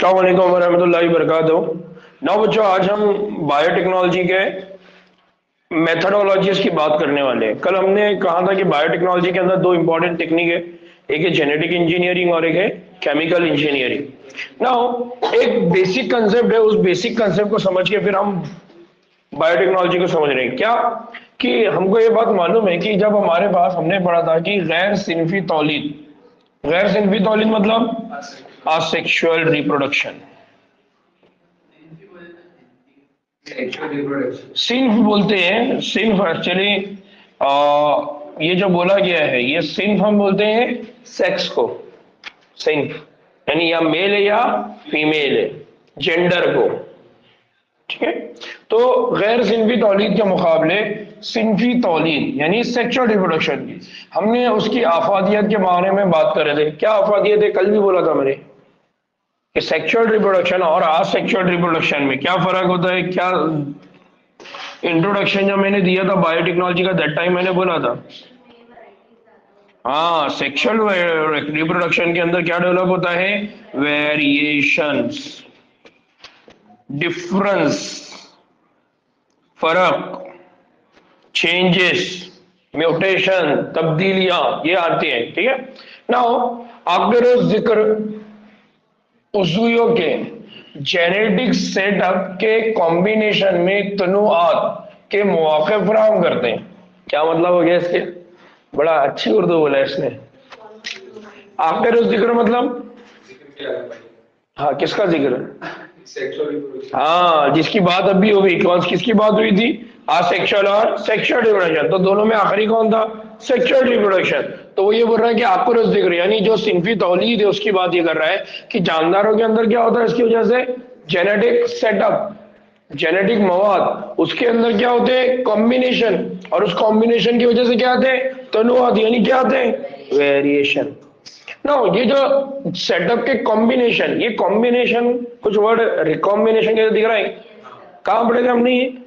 अस्सलाम वालेकुम वरहमतुल्लाहि वबरकातुहू। नाउ बच्चों, आज हम बायोटेक्नोलॉजी के मेथडोलॉजीज की बात करने वाले हैं। कल हमने कहा था कि बायोटेक्नोलॉजी के अंदर दो इंपॉर्टेंट टेक्निक है, एक है जेनेटिक इंजीनियरिंग और एक है केमिकल इंजीनियरिंग। नाउ एक बेसिक कंसेप्ट है, उस बेसिक कंसेप्ट को समझ के फिर हम बायोटेक्नोलॉजी को समझ रहे हैं क्या कि हमको ये बात मालूम है कि जब हमारे पास हमने पढ़ा था कि गैर सिनफी तौलीद मतलब असेक्सुअल रिप्रोडक्शन। सिन्फ बोलते हैं, सिन्फ एक्चुअली ये जो बोला गया है ये सिन्फ हम बोलते हैं सेक्स को, सिन्फ यानी या मेल है या फीमेल है, जेंडर को। ठीक है, तो गैर सिन्फी तौलीद के मुकाबले सिन्फी तौलीद यानी सेक्सुअल रिप्रोडक्शन की हमने उसकी आफादियत के बारे में बात कर रहे थे। क्या आफादियत है, कल भी बोला था मैंने कि सेक्सुअल रिप्रोडक्शन और असेक्सुअल रिप्रोडक्शन में क्या फर्क होता है। क्या इंट्रोडक्शन जब मैंने दिया था बायोटेक्नोलॉजी का, दैट टाइम मैंने बोला था हाँ, सेक्सुअल रिप्रोडक्शन के अंदर क्या डेवलप होता है, वेरिएशंस, डिफरेंस, फर्क, चेंजेस, म्यूटेशन, तब्दीलियां ये आती हैं। ठीक है, नाउ अगर जिक्र उज़ुयों के जेनेटिक सेटअप के कॉम्बिनेशन में तनुआत के मौके फराहम करते हैं। क्या मतलब हो गया इसके, बड़ा अच्छी उर्दू बोला इसने। आखिर जिक्र मतलब हाँ, किसका जिक्र, हाँ जिसकी बात अभी हुई, कौन किसकी बात हुई थी, असेक्सुअल और सेक्सुअल रिप्रोडक्शन। तो दोनों में आखिरी कौन था, सेक्सुअल रिप्रोडक्शन। तो वो ये बोल रहा है कि आपको जिक्र यानी जो सिन्फी तौलीद है उसकी बात ये कर रहा है कि जानदारों के अंदर क्या होता है, इसकी वजह से जेनेटिक सेटअप, जेनेटिक मवाद, उसके अंदर क्या होते हैं, कॉम्बिनेशन, और उस कॉम्बिनेशन की वजह से क्या आते हैं, तनुआत यानी क्या आते हैं, वेरिएशन। नो, ये जो सेटअप के कॉम्बिनेशन, ये कॉम्बिनेशन कुछ वर्ड रिकॉम्बिनेशन के दिख रहा है, कहां पढ़े थे हमने ये,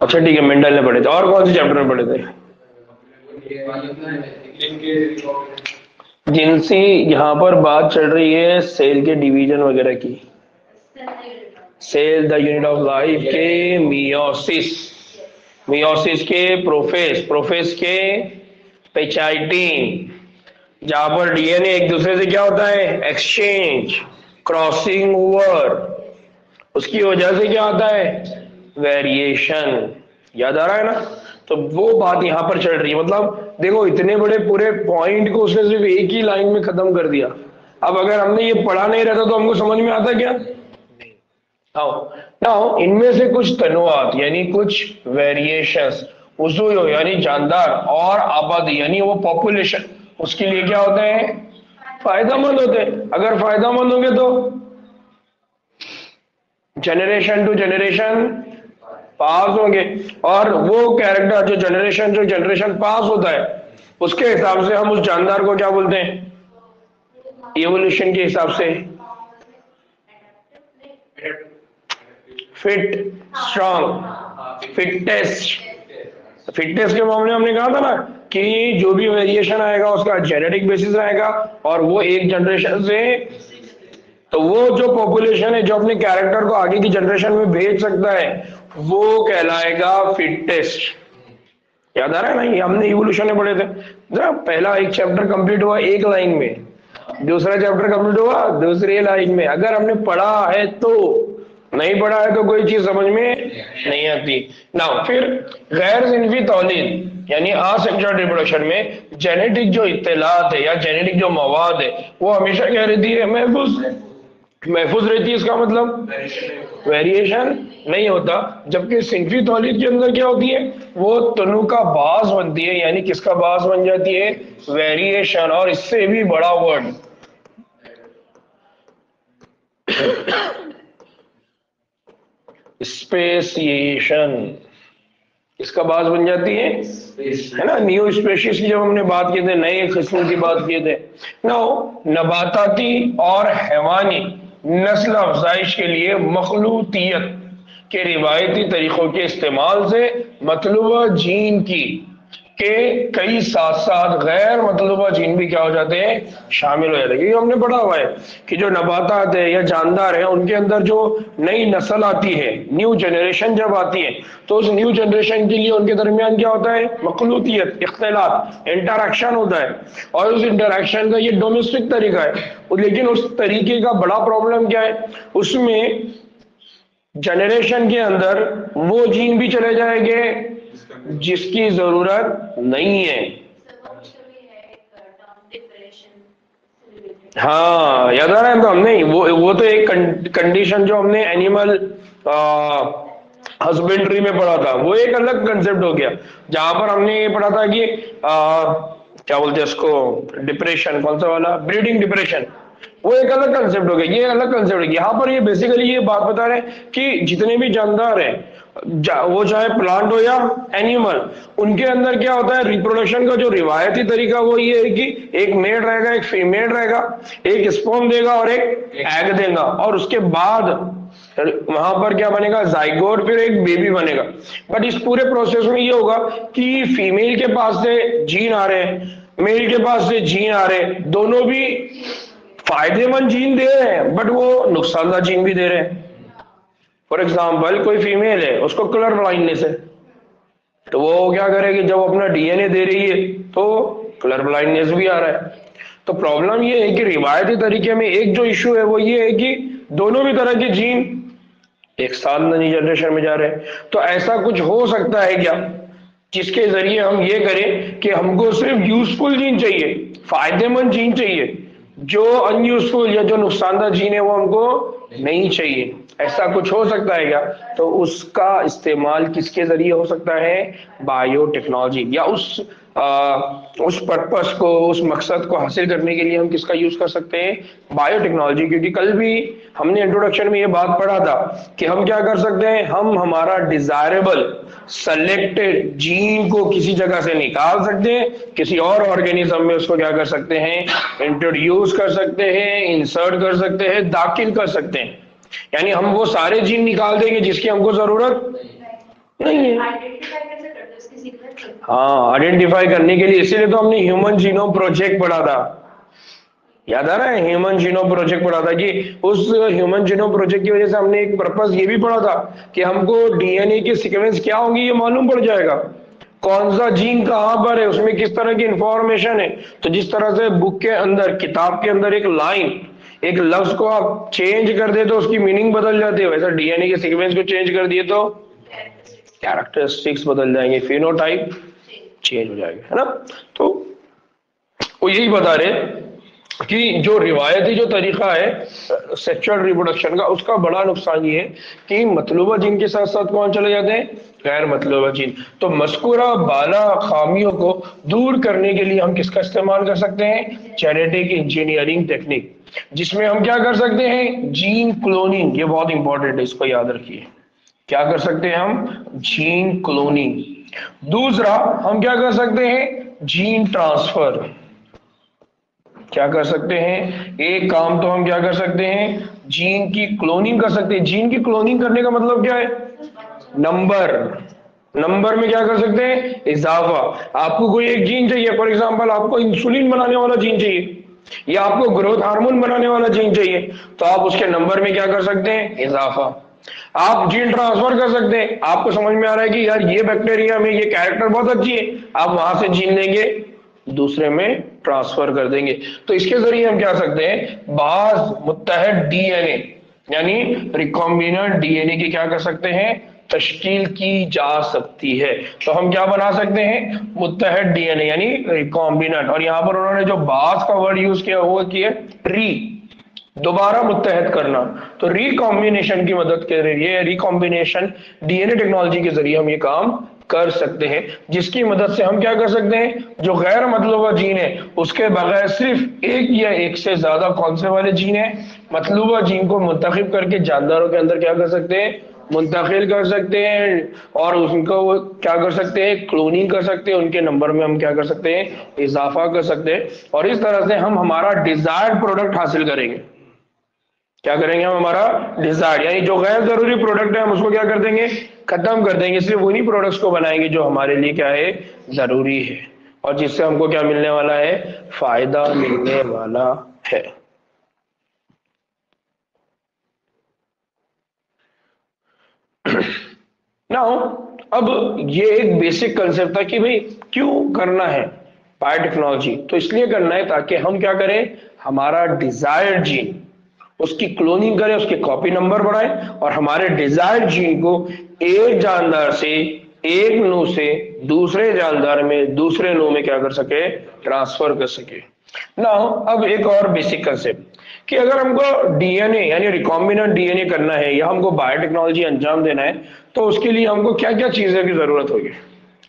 अच्छा ठीक है, मेंडल ने पढ़े थे। और कौन से चैप्टर में पढ़े थे, जिनसी यहाँ पर बात चल रही है सेल के डिवीजन वगैरह की, cell the unit of life के मियोसिस, मियोसिस के प्रोफेस, प्रोफेस के पेचाइटिन, जहां पर डीएनए एक दूसरे से क्या होता है, एक्सचेंज, क्रॉसिंग ओवर, उसकी वजह से क्या आता है, वेरिएशन। याद आ रहा है ना, तो वो बात यहां पर चल रही है। मतलब देखो, इतने बड़े पूरे पॉइंट को उसने सिर्फ एक ही लाइन में खत्म कर दिया। अब अगर हमने ये पढ़ा नहीं रहता तो हमको समझ में आता क्या, नाउ नाउ इनमें से कुछ तनुआत यानी कुछ वेरिएशंस, उज़ुयो यानी जानदार, और आबादी यानी वो पॉपुलेशन, उसके लिए क्या होते हैं, फायदेमंद होते हैं। अगर फायदेमंद होंगे तो जनरेशन टू जनरेशन पास होंगे, और वो कैरेक्टर जो जनरेशन पास होता है उसके हिसाब से हम उस जानदार को क्या बोलते हैं, इवोल्यूशन के हिसाब से फिट, स्ट्रांग, फिटनेस। फिटनेस के मामले में हमने कहा था ना कि जो भी वेरिएशन आएगा उसका जेनेटिक बेसिस रहेगा, और वो एक जनरेशन से, तो वो जो पॉपुलेशन है जो अपने कैरेक्टर को आगे की जनरेशन में भेज सकता है वो कहलाएगा फिटेस्ट। याद आ रहा है ना, ये हमने इवोल्यूशन में पढ़े थे ना। पहला एक चैप्टर कंप्लीट हुआ एक लाइन में, दूसरा चैप्टर कंप्लीट हुआ दूसरी लाइन में। अगर हमने पढ़ा है तो, नहीं पढ़ा है तो कोई चीज समझ में नहीं आती ना। फिर गैर सिन्फी तौलीद यानी असेक्सुअल रिप्रोडक्शन में जेनेटिक जो इत्तलात है या जेनेटिक जो मवाद है वो हमेशा क्या रहती है, महफूज रहती है। इसका मतलब वेरिएशन नहीं होता। जबकि सिन्फी तौलीद के अंदर क्या होती है, वो तनु का बास बनती है, यानी किसका बास बन जाती है, वेरिएशन। और इससे भी बड़ा वर्ड स्पेसिएशन, इसका बास बन जाती है ना। न्यू स्पेशीज की जब हमने बात की थी, नए किस्म की बात किए थे। नाउ नबाताती और हैवानी नस्ल अफजाइश के लिए मखलूतियत कि रिवायती तरीकों के इस्तेमाल से मतलूबा जीन की के कई साथ साथ गैर मतलूबा जीन भी क्या हो जाते हैं, शामिल हो जाते हैं। क्योंकि हमने पढ़ा हुआ है कि जो नबातात है या जानदार है उनके अंदर जो नई नस्ल आती है, न्यू जनरेशन जब आती है, तो उस न्यू जनरेशन के लिए उनके दरमियान क्या होता है, मखलूतियत, इख्तिलात, इंटरक्शन होता है। और उस इंटरक्शन का ये डोमेस्टिक तरीका है। लेकिन उस तरीके का बड़ा प्रॉब्लम क्या है, उसमें जनरेशन के अंदर वो जीन भी चले जाएंगे जिसकी जरूरत नहीं है। हाँ याद आ रहा है, तो हमने वो तो एक कंडीशन जो हमने एनिमल हस्बेंड्री में पढ़ा था, वो एक अलग कंसेप्ट हो गया, जहां पर हमने ये पढ़ा था कि क्या बोलते हैं उसको, डिप्रेशन, कौन सा वाला, ब्रीडिंग डिप्रेशन, वो एक अलग कंसेप्ट हो गया, ये अलग कंसेप्ट है। यहाँ पर ये बेसिकली ये बात बता रहे हैं कि जितने भी जानदार हैं, वो चाहे प्लांट हो या एनिमल, उनके अंदर क्या होता है, रिप्रोडक्शन का जो रिवायती तरीका वो ये है कि एक मेल रहेगा, एक फीमेल रहेगा, एक स्पर्म देगा और एक एग देगा, और उसके बाद वहां पर क्या बनेगा, जाइगोट, फिर एक बेबी बनेगा। बट इस पूरे प्रोसेस में ये होगा कि फीमेल के पास से जीन आ रहे हैं, मेल के पास से जीन आ रहे हैं, दोनों भी फायदेमंद जीन दे रहे हैं बट वो नुकसानदार जीन भी दे रहे हैं। फॉर एग्जाम्पल कोई फीमेल है, उसको कलर ब्लाइंडनेस है, तो वो क्या करेगी, जब अपना डीएनए दे रही है तो कलर ब्लाइंडनेस भी आ रहा है। तो प्रॉब्लम ये है कि रिवायती तरीके में एक जो इश्यू है वो ये है कि दोनों भी तरह के जीन एक साथ नई जनरेशन में जा रहे हैं। तो ऐसा कुछ हो सकता है क्या जिसके जरिए हम ये करें कि हमको सिर्फ यूजफुल जीन चाहिए, फायदेमंद जीन चाहिए, जो अनयूजफुल या जो नुकसानदार जीन है वो हमको नहीं चाहिए, ऐसा कुछ हो सकता है क्या? तो उसका इस्तेमाल किसके जरिए हो सकता है, बायोटेक्नोलॉजी, या उस पर्पस को, उस मकसद को हासिल करने के लिए हम किसका यूज कर सकते हैं, बायोटेक्नोलॉजी। क्योंकि कल भी हमने इंट्रोडक्शन में ये बात पढ़ा था कि हम क्या कर सकते हैं, हम हमारा डिजायरेबल सेलेक्टेड जीन को किसी जगह से निकाल सकते हैं, किसी और ऑर्गेनिज्म में उसको क्या कर सकते हैं, इंट्रोड्यूस कर सकते हैं, इंसर्ट कर सकते हैं, दाखिल कर सकते हैं। यानी हम वो सारे जीन निकाल देंगे जिसकी हमको जरूरत नहीं है। हाँ, आइडेंटिफाई करने के लिए, इसीलिए तो हमने ह्यूमन जीनोम प्रोजेक्ट पढ़ा था, याद आ रहा है, ह्यूमन जीनोम प्रोजेक्ट पढ़ा था कि उस ह्यूमन जीनोम प्रोजेक्ट की वजह से हमने एक पर्पस ये भी पढ़ा था कि हमको डीएनए के सीक्वेंस क्या होंगी ये मालूम पड़ जाएगा, कौन सा जीन कहां पर है, उसमें किस तरह की इंफॉर्मेशन है। तो जिस तरह से बुक के अंदर, किताब के अंदर एक लाइन, एक लफ्ज को आप चेंज कर दे तो उसकी मीनिंग बदल जाती है, वैसा डीएनए के सीक्वेंस को चेंज कर दिए तो कैरेक्टरिस्टिक्स बदल जाएंगे, फिनोटाइप चेंज हो जाएगा, है ना। तो वो यही बता रहे कि जो रिवायती जो तरीका है सेक्सुअल रिप्रोडक्शन का, उसका बड़ा नुकसान ये है कि मतलूबा जीन के साथ साथ कौन चले जाते हैं, गैर मतलूबा जीन। तो मस्कुरा बाला खामियों को दूर करने के लिए हम किसका इस्तेमाल कर सकते हैं, जेनेटिक इंजीनियरिंग टेक्निक, जिसमें हम क्या कर सकते हैं, जीन क्लोनिंग। ये बहुत इंपॉर्टेंट है, इसको याद रखिए। क्या कर सकते हैं हम, जीन क्लोनिंग। दूसरा हम क्या कर सकते हैं, जीन ट्रांसफर। क्या कर सकते हैं, एक काम तो हम क्या कर सकते हैं, जीन की क्लोनिंग कर सकते हैं। जीन की क्लोनिंग करने का मतलब क्या है, नंबर में क्या कर सकते हैं, इजाफा। आपको कोई एक जीन चाहिए, फॉर एग्जांपल आपको इंसुलिन बनाने वाला जीन चाहिए या आपको ग्रोथ हार्मोन बनाने वाला जीन चाहिए, तो आप उसके नंबर में क्या कर सकते हैं, इजाफा। आप जीन ट्रांसफर कर सकते हैं, आपको समझ में आ रहा है कि यार ये बैक्टीरिया में ये कैरेक्टर बहुत अच्छी है, आप वहां से जीन लेंगे दूसरे में ट्रांसफर कर देंगे। तो इसके जरिए हम क्या सकते हैं, बाज मुत्तहद डीएनए यानी रिकॉम्बिनेंट डीएनए की क्या कर सकते हैं, तश्कील की जा सकती है। तो हम क्या बना सकते हैं, मुत्तहद डीएनए यानी रिकॉम्बिनेंट। और यहां पर उन्होंने जो बाज का वर्ड यूज किया वो किया री, दोबारा मुत्तहद करना। तो रिकॉम्बिनेशन की मदद के जरिए, रिकॉम्बिनेशन डीएनए टेक्नोलॉजी के जरिए हम ये काम कर सकते हैं, जिसकी मदद से हम क्या कर सकते हैं, जो गैर मतलूबा जीन है उसके बगैर सिर्फ एक या एक से ज्यादा कौन से वाले जीन है, मतलूबा जीन को मुंतखब करके जानदारों के अंदर क्या कर सकते हैं, मुंतकिल कर सकते हैं, और उनको क्या कर सकते हैं, क्लोनिंग कर सकते हैं, उनके नंबर में हम क्या कर सकते हैं, इजाफा कर सकते हैं। और इस तरह से हम हमारा डिजायर्ड प्रोडक्ट हासिल करेंगे। क्या करेंगे हम, हमारा डिजायर्ड यानी जो गैर जरूरी प्रोडक्ट है हम उसको क्या कर देंगे, खत्म कर देंगे, सिर्फ उन्हीं प्रोडक्ट्स को बनाएंगे जो हमारे लिए क्या है, जरूरी है, और जिससे हमको क्या मिलने वाला है, फायदा मिलने वाला है। नाउ अब ये एक बेसिक कंसेप्ट था कि भाई क्यों करना है बायोटेक्नोलॉजी, तो इसलिए करना है ताकि हम क्या करें, हमारा डिजायर्ड जीन उसकी क्लोनिंग करें, उसके कॉपी नंबर बढ़ाएं, और हमारे डिजायर्ड जीन को एक जानदार से, एक नो से दूसरे जानदार में, दूसरे नो में क्या कर सके, ट्रांसफर कर सके। नाउ अब एक और बेसिक कंसेप्ट कि अगर हमको डीएनए यानी रिकॉम्बिनेंट डीएनए करना है या हमको बायोटेक्नोलॉजी अंजाम देना है, तो उसके लिए हमको क्या क्या चीजों की जरूरत होगी,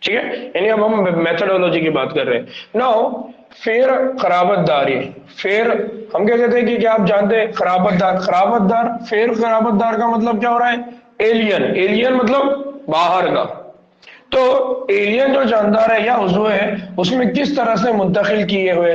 ठीक है, यानी अब हम मेथोडोलॉजी की बात कर रहे हैं। नाउ फिर खराबतदारी, फिर हम क्या कहते हैं कि क्या आप जानते हैं खराबतदार, खराबतदार, फिर खराबतदार का मतलब क्या हो रहा है, एलियन, एलियन मतलब बाहर का। तो एलियन जो जानदार है या उज़्व है उसमें किस तरह से मुंतकिल किए हुए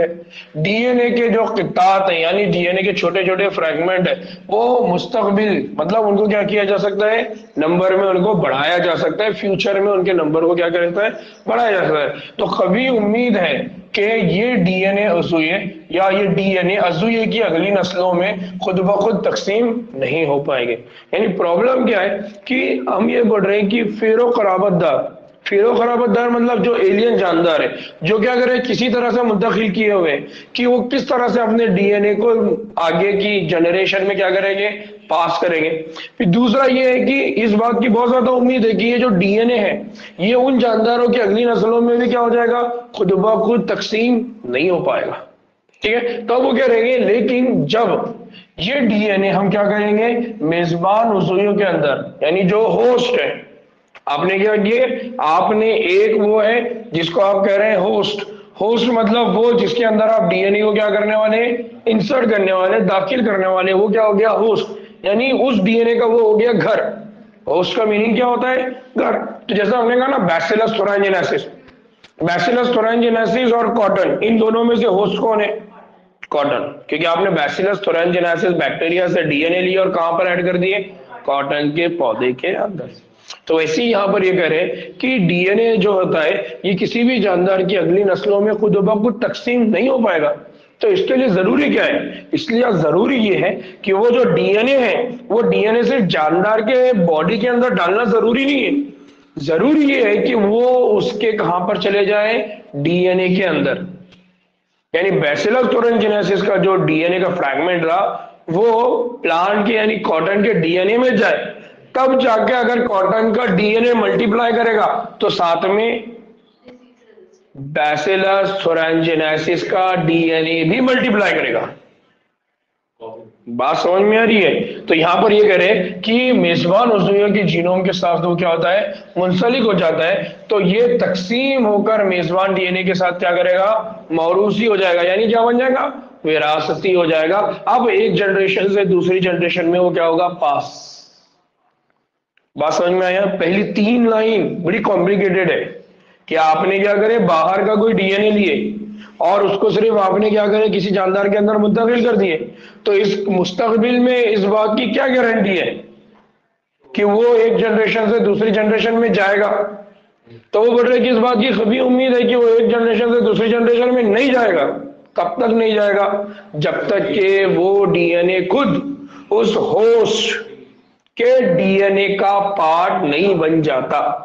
डीएनए के जो कितात हैं यानी डीएनए के छोटे छोटे फ्रेगमेंट है, वो मुस्तकबिल मतलब उनको क्या किया जा सकता है, नंबर में उनको बढ़ाया जा सकता है, फ्यूचर में उनके नंबर को क्या करता है, बढ़ाया जा सकता है। तो कभी उम्मीद है कि ये डीएनए अज़ुये या ये डीएनए अज़ुये की अगली नस्लों में खुद ब खुद तकसीम नहीं हो पाएंगे। यानी प्रॉब्लम क्या है कि हम ये बोल रहे हैं कि फेरो खराबतदार, फेरो खराबतदार मतलब जो एलियन जानदार है जो क्या करे, किसी तरह से मुंतकिल किए हुए कि वो किस तरह से अपने डीएनए को आगे की जनरेशन में क्या करेंगे, पास करेंगे। फिर दूसरा ये है कि इस बात की बहुत ज्यादा उम्मीद है कि ये जो डीएनए है ये उन जानदारों की अगली नस्लों में भी क्या हो जाएगा, खुद ब खुद तकसीम नहीं हो पाएगा, ठीक है। तो वो क्या रहेंगे, लेकिन जब ये डीएनए हम क्या करेंगे, मेजबान उज़ुयों के अंदर यानी जो होस्ट है, आपने क्या किए, आपने एक वो है जिसको आप कह रहे हैं होस्ट, होस्ट मतलब वो जिसके अंदर आप डीएनए को क्या करने वाले, इंसर्ट करने वाले, दाखिल करने वाले, वो क्या हो गया, होस्ट, यानी उस डीएनए का वो हो गया घर। होस्ट का मीनिंग क्या होता है, घर। तो जैसा हमने कहा ना बैसिलस थोराइनजेनेसिस, बैसिलस थोराइनजेनेसिस और कॉटन, इन दोनों में से होस्ट कौन है, कॉटन, क्योंकि आपने बैसिलस थोराइनजेनेसिस बैक्टीरिया से डीएनए लिया और कहां पर ऐड कर दिए, कॉटन के पौधे के अंदर। तो वैसे ही यहां पर ये कह रहे हैं कि डीएनए जो होता है ये किसी भी जानदार की अगली नस्लों में खुद ब खुद तकसीम नहीं हो पाएगा। तो इसके लिए जरूरी क्या है, इसलिए जरूरी ये है कि वो जो डीएनए है वो डीएनए सिर्फ जानदार के बॉडी के अंदर डालना जरूरी नहीं है, जरूरी ये है कि वो उसके कहां पर चले जाए, डीएनए के अंदर। यानी बैसिलस थोराइनजेनेसिस का जो डीएनए का फ्रैगमेंट रहा वो प्लांट के यानी कॉटन के डीएनए में जाए, तब जाके अगर कॉटन का डीएनए मल्टीप्लाई करेगा तो साथ में बैसिलस थोराइनजेनेसिस का डीएनए भी मल्टीप्लाई करेगा। बात समझ में आ रही है। तो यहां पर ये कह रहे हैं कि मेजबान उज़्व के जीनोम के साथ वो क्या होता है, मुंसलिक हो जाता है, तो ये तकसीम होकर मेजबान डीएनए के साथ क्या करेगा, मौरूसी हो जाएगा, यानी क्या बन जाएगा, विरासती हो जाएगा। अब एक जनरेशन से दूसरी जनरेशन में वो क्या होगा, पास। बात समझ में आया। पहली 3 लाइन बड़ी कॉम्प्लिकेटेड है कि आपने क्या करे, बाहर का कोई डीएनए लिए और उसको सिर्फ आपने क्या करे, किसी जानदार के अंदर मुंतकिल कर दिए, तो इस मुस्तकबिल में इस बात की क्या गारंटी है कि वो एक जनरेशन से दूसरी जनरेशन में जाएगा। तो वो बोल रहे कि इस बात की कभी उम्मीद है कि वो एक जनरेशन से दूसरी जनरेशन में नहीं जाएगा। कब तक नहीं जाएगा, जब तक कि वो डीएनए खुद उस होस्ट के डीएनए का पार्ट नहीं बन जाता।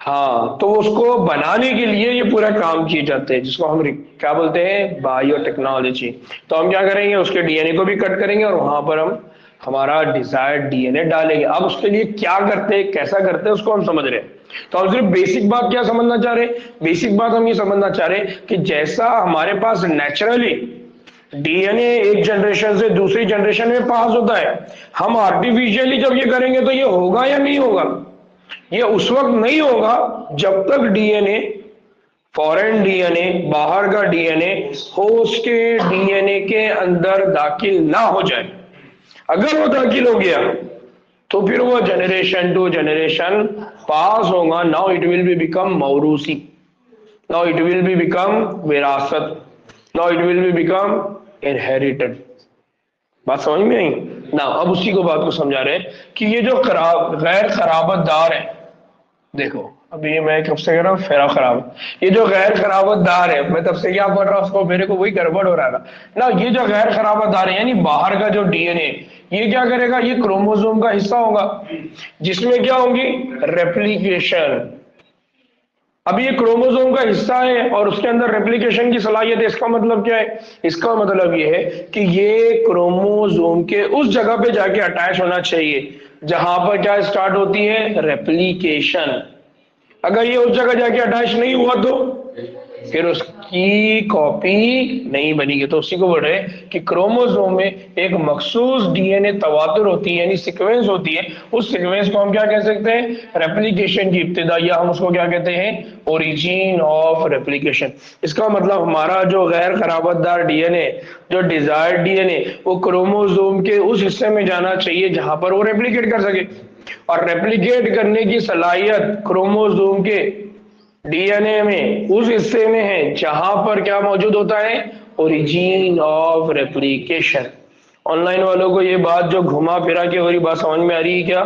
हाँ, तो उसको बनाने के लिए ये पूरा काम किए जाते हैं जिसको हम क्या बोलते हैं, बायोटेक्नोलॉजी। तो हम क्या करेंगे, उसके डीएनए को भी कट करेंगे और वहां पर हम हमारा डिजायर्ड डीएनए डालेंगे। अब उसके लिए क्या करते हैं, कैसा करते हैं, उसको हम समझ रहे हैं। तो हम सिर्फ बेसिक बात क्या समझना चाह रहे हैं, बेसिक बात हम ये समझना चाह रहे हैं कि जैसा हमारे पास नेचुरली डीएनए एक जनरेशन से दूसरी जनरेशन में पास होता है, हम आर्टिफिशियली जब ये करेंगे तो ये होगा या नहीं होगा, ये उस वक्त नहीं होगा जब तक डीएनए, फॉरेन डीएनए, बाहर का डीएनए होस्ट के डीएनए के अंदर दाखिल ना हो जाए। अगर वो दाखिल हो गया तो फिर वो जनरेशन टू जनरेशन पास होगा। Now it will be become मौरूसी, now it will be become विरासत, now it will be become inherited. बात समझ में आई ना? अब उसी को बात को समझा रहे हैं कि ये जो गैर खराबतदार है, देखो अभी ये मैं कब से कह रहा हूँ फेरा खराब, ये जो गैर खराबतदार है, मैं तब से क्या पढ़ रहा हूँ उसको, मेरे को वही गड़बड़ हो रहा था ना। ये जो गैर खराबतदार है यानी बाहर का जो डीएनए, ये क्या करेगा, ये क्रोमोसोम का हिस्सा होगा जिसमें क्या होंगी, रेप्लीकेशन। अब ये क्रोमोसोम का हिस्सा है और उसके अंदर रेप्लिकेशन की सलाहियत है। इसका मतलब क्या है, इसका मतलब ये है कि ये क्रोमोसोम के उस जगह पे जाके अटैच होना चाहिए जहां पर क्या स्टार्ट होती है, रेप्लिकेशन। अगर ये उस जगह जाके अटैच नहीं हुआ तो फिर उसकी कॉपी नहीं बनेगी। तो उसी को बोल रहे हैं कि क्रोमोसोम में एक मखसूस डीएनए तवातुर होती है यानी सीक्वेंस होती है, उस सीक्वेंस को हम क्या कह सकते हैं, रेप्लिकेशन की इब्तिदा, या हम उसको क्या कहते हैं, ओरिजिन ऑफ रेप्लिकेशन। इसका मतलब हमारा जो गैर खराबतदार डीएनए, जो डिजायर्ड डीएनए, वो क्रोमोसोम के उस हिस्से में जाना चाहिए जहां पर वो रेप्लिकेट कर सके। और रेप्लिकेट करने की सलाहियत क्रोमोसोम के डीएनए में उस हिस्से में है जहां पर क्या मौजूद होता है, ओरिजिन ऑफ रेप्लिकेशन। ऑनलाइन वालों को ये बात जो घुमा फिरा के हो रही बात समझ में आ रही है क्या?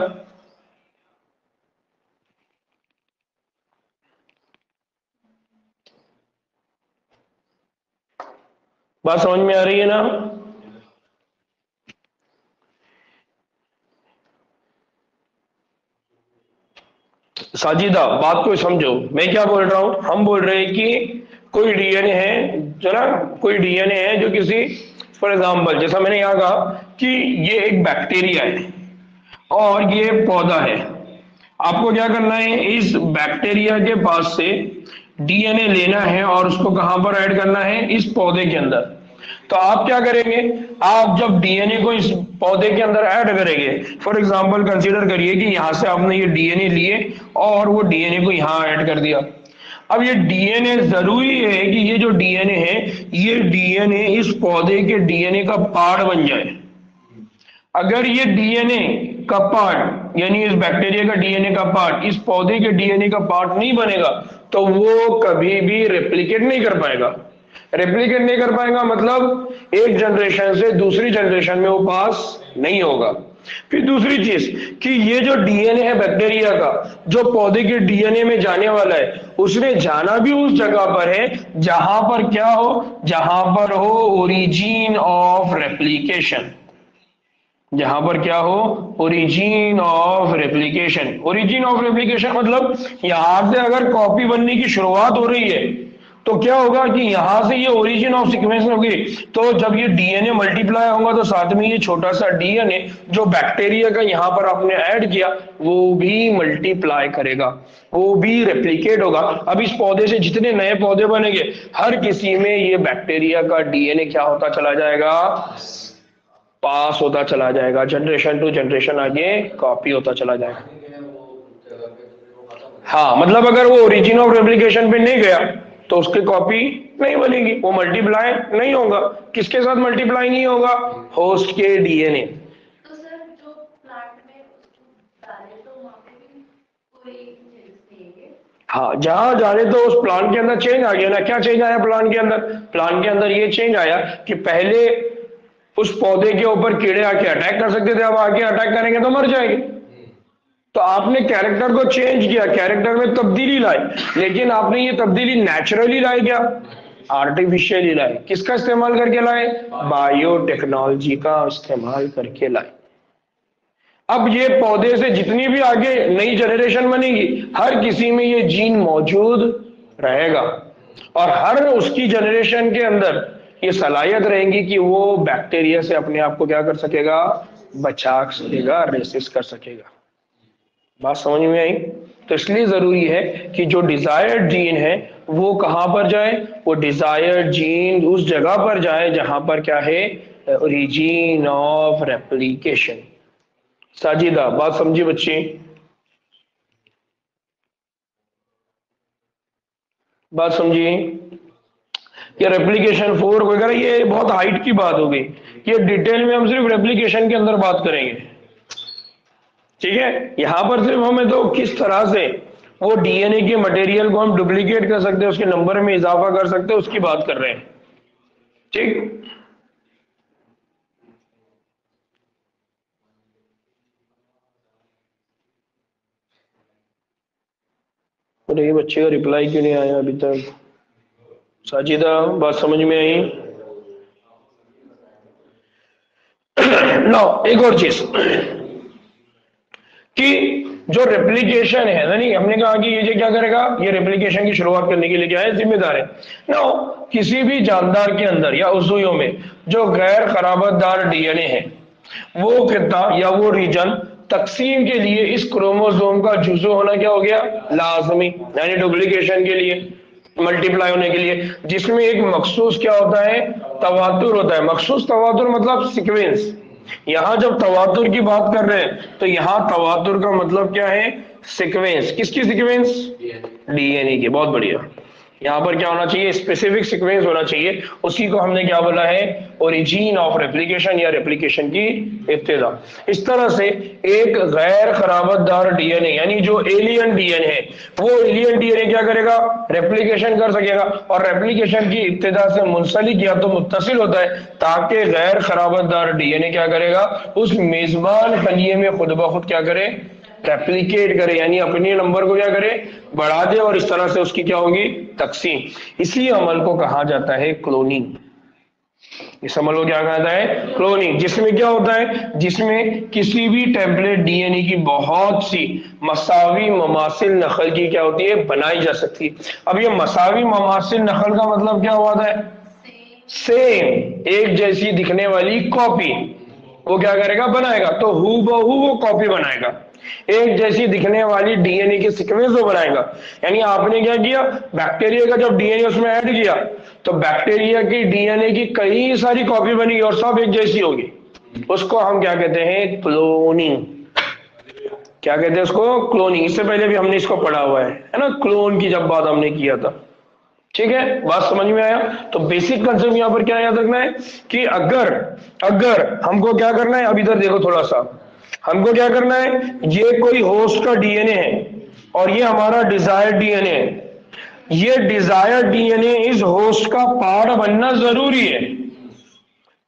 बात समझ में आ रही है ना? साजिदा बात को समझो, मैं क्या बोल रहा हूं, हम बोल रहे हैं कि कोई डीएनए है जो ना, कोई डीएनए है जो किसी, फॉर एग्जाम्पल जैसा मैंने यहां कहा कि ये एक बैक्टीरिया है और ये पौधा है। आपको क्या करना है, इस बैक्टीरिया के पास से डीएनए लेना है और उसको कहां पर ऐड करना है, इस पौधे के अंदर। तो आप क्या करेंगे, आप जब डीएनए को इस पौधे के अंदर ऐड करेंगे, फॉर एग्जांपल कंसीडर करिए कि यहां से आपने ये डीएनए लिए और वो डीएनए को यहां ऐड कर दिया। अब ये डीएनए जरूरी है कि ये जो डीएनए है, ये डीएनए इस पौधे के डीएनए का पार्ट बन जाए। अगर ये डीएनए का पार्ट यानी इस बैक्टीरिया का डीएनए का पार्ट इस पौधे के डीएनए का पार्ट नहीं बनेगा तो वो कभी भी रेप्लिकेट नहीं कर पाएगा। रेप्लिकेट नहीं कर पाएगा मतलब एक जनरेशन से दूसरी जनरेशन में वो पास नहीं होगा। फिर दूसरी चीज कि ये जो डीएनए है बैक्टीरिया का, जो पौधे के डीएनए में जाने वाला है, उसने जाना भी उस जगह पर है जहां पर क्या हो, जहां पर हो ओरिजिन ऑफ रेप्लिकेशन। जहां पर क्या हो, origin of replication. Origin of replication मतलब यहां से अगर कॉपी बनने की शुरुआत हो रही है तो क्या होगा कि यहां से ये ओरिजिन ऑफ सीक्वेंस होगी। तो जब ये डीएनए मल्टीप्लाई होगा तो साथ में ये छोटा सा डीएनए जो बैक्टीरिया का यहां पर आपने ऐड किया वो भी मल्टीप्लाई करेगा, वो भी रेप्लिकेट होगा। अब इस पौधे से जितने नए पौधे बनेंगे हर किसी में ये बैक्टीरिया का डीएनए क्या होता चला जाएगा, पास होता चला जाएगा, जनरेशन टू जनरेशन आगे कॉपी होता चला जाएगा। हाँ मतलब अगर वो ओरिजिन ऑफ रेप्लिकेशन पे नहीं गया तो उसकी कॉपी नहीं बनेगी, वो मल्टीप्लाई नहीं होगा। किसके साथ मल्टीप्लाई नहीं होगा, होस्ट के डीएनए। तो सर जो प्लांट में डाले तो वहां पे भी कोई चेंज नहीं है? हाँ जहां जाने तो उस प्लांट के अंदर चेंज आ गया ना। क्या चेंज आया प्लांट के अंदर, प्लांट के अंदर ये चेंज आया कि पहले उस पौधे के ऊपर कीड़े आके अटैक कर सकते थे, अब आके अटैक करेंगे तो मर जाएंगे। तो आपने कैरेक्टर को चेंज किया, कैरेक्टर में तब्दीली लाई, लेकिन आपने ये तब्दीली नेचुरली लाई क्या, आर्टिफिशियली लाई। किसका इस्तेमाल करके लाए, बायोटेक्नोलॉजी का इस्तेमाल करके लाए। अब ये पौधे से जितनी भी आगे नई जनरेशन बनेगी हर किसी में ये जीन मौजूद रहेगा और हर उसकी जनरेशन के अंदर ये सलाहियत रहेंगी कि वो बैक्टीरिया से अपने आप को क्या कर सकेगा, बचा सकेगा, रेसिस्ट कर सकेगा। बात समझ में आई? तो इसलिए जरूरी है कि जो डिजायर्ड जीन है वो कहां पर जाए, वो डिजायर्ड जीन उस जगह पर जाए जहां पर क्या है, ओरिजिन ऑफ रेप्लिकेशन। साजिदा बात समझी बच्ची? बात समझी? ये रेप्लिकेशन 4 वगैरह ये बहुत हाइट की बात हो गई, ये डिटेल में हम सिर्फ रेप्लिकेशन के अंदर बात करेंगे, ठीक है। यहां पर सिर्फ हमें तो किस तरह से वो डीएनए के मटेरियल को हम डुप्लीकेट कर सकते हैं, उसके नंबर में इजाफा कर सकते हैं, उसकी बात कर रहे हैं, ठीक। अरे ये बच्चे का रिप्लाई क्यों नहीं आया अभी तक? साजिदा, बात समझ में आई? लो, एक और चीज कि जो रेप्लिकेशन है ना, नहीं हमने कहा कि ये क्या करेगा, ये रेप्लिकेशन की शुरुआत करने के लिए क्या है, जिम्मेदार है ना। किसी भी जानदार के अंदर या उज़ुयों में जो गैर खराबतदार डीएनए है, वो खिता या वो रीजन तकसीम के लिए इस क्रोमोसोम का जुज़ो होना क्या हो गया, लाजमी, यानी डुप्लीकेशन के लिए, मल्टीप्लाई होने के लिए, जिसमें एक मखसूस क्या होता है, तवातुर होता है। मखसूस तवातुर मतलब सीक्वेंस। यहां जब तवातुर की बात कर रहे हैं तो यहां तवातुर का मतलब क्या है, सीक्वेंस। किसकी सीक्वेंस? डीएनए की। बहुत बढ़िया। यहां पर क्या होना चाहिए, स्पेसिफिक सीक्वेंस होना चाहिए। उसी को हमने क्या बोला है, ओरिजिन ऑफ रेप्लिकेशन या रेप्लिकेशन की इब्तिदा। इस तरह से एक गैर खराबतदार डीएनए यानी जो एलियन डीएनए है, वो एलियन डीएनए क्या करेगा, रेप्लिकेशन कर सकेगा, और रेप्लिकेशन की इब्तिदा से मुंसलिक या तो मुत्तसिल होता है, ताकि गैर खराबतदार डीएनए क्या करेगा, उस मेजबान खलिए में खुद ब खुद क्या करे, रेप्लिकेट करे, यानी अपने नंबर को क्या करे, बढ़ा दे, और इस तरह से उसकी क्या होगी, तकसीम। इसी अमल को कहा जाता है क्लोनिंग। इस अमल को क्या कहा जाता है, क्लोनिंग। जिसमें क्या होता है, जिसमें किसी भी टेम्पलेट डीएनए की बहुत सी मसावी ममासिल नकल की क्या होती है, बनाई जा सकती है। अब ये मसावी ममासिल नकल का मतलब क्या हुआ है, सेम, एक जैसी दिखने वाली कॉपी, वो क्या करेगा, बनाएगा। तो हूबहू वो कॉपी बनाएगा, एक जैसी दिखने वाली डीएनए की सीक्वेंस वो बनाएगा। यानी आपने क्या किया, बैक्टीरिया का जब डीएनए उसमें ऐड किया, तो बैक्टीरिया की डीएनए की कई सारी कॉपी बनी और सब एक जैसी होगी। उसको हम क्या कहते हैं, क्लोनिंग। क्या कहते हैं उसको, क्लोनिंग। इससे पहले भी हमने इसको पढ़ा हुआ है ना, क्लोन की जब बात हमने किया था। ठीक है, बात समझ में आया? तो बेसिक कंसेप्ट यहां पर क्या याद रखना है कि अगर अगर हमको क्या करना है, अब इधर देखो थोड़ा सा, हमको क्या करना है, ये कोई होस्ट का डीएनए है और ये हमारा डिजायर्ड डीएनए है। ये डिजायर्ड डीएनए इस होस्ट का पार्ट बनना जरूरी है,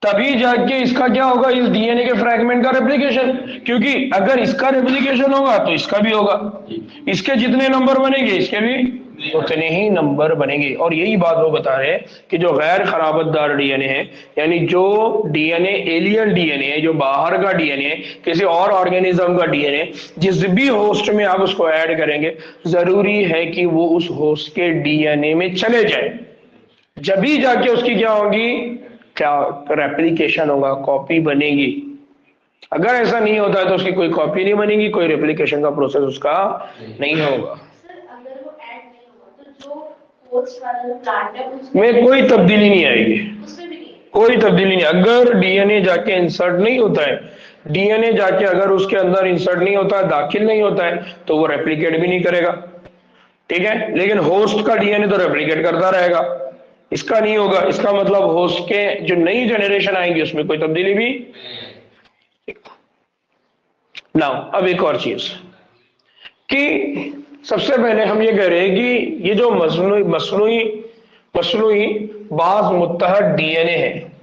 तभी जाके इसका क्या होगा, इस डीएनए के फ्रैगमेंट का रेप्लिकेशन। क्योंकि अगर इसका रेप्लिकेशन होगा तो इसका भी होगा, इसके जितने नंबर बनेंगे इसके भी उतने ही नंबर बनेंगे। और यही बात वो बता रहे हैं कि जो गैर खराबतदार डीएनए है, यानी जो डीएनए एलियन डीएनए है, जो बाहर का डीएनए है, किसी और ऑर्गेनिज्म का डीएनए, जिस भी होस्ट में आप उसको ऐड करेंगे, जरूरी है कि वो उस होस्ट के डीएनए में चले जाए, जब भी जाके उसकी क्या होगी, क्या रेप्लिकेशन होगा, कॉपी बनेगी। अगर ऐसा नहीं होता है तो उसकी कोई कॉपी नहीं बनेगी, कोई रेप्लिकेशन का प्रोसेस उसका नहीं होगा। में कोई तब्दीली नहीं आएगी, कोई तब्दीली नहीं। अगर डीएनए जाके इंसर्ट नहीं होता है, डीएनए जाके अगर उसके अंदर इंसर्ट नहीं होता है, दाखिल नहीं होता है, तो वो रेप्लिकेट भी नहीं करेगा। ठीक है, लेकिन होस्ट का डीएनए तो रेप्लिकेट करता रहेगा, इसका नहीं होगा। इसका मतलब होस्ट के जो नई जनरेशन आएंगी उसमें कोई तब्दीली भी। नाउ अब एक और चीज कि सबसे पहले हम ये कह रहे हैं कि ये जो मसनूई बाज मुत्तहद डीएनए है,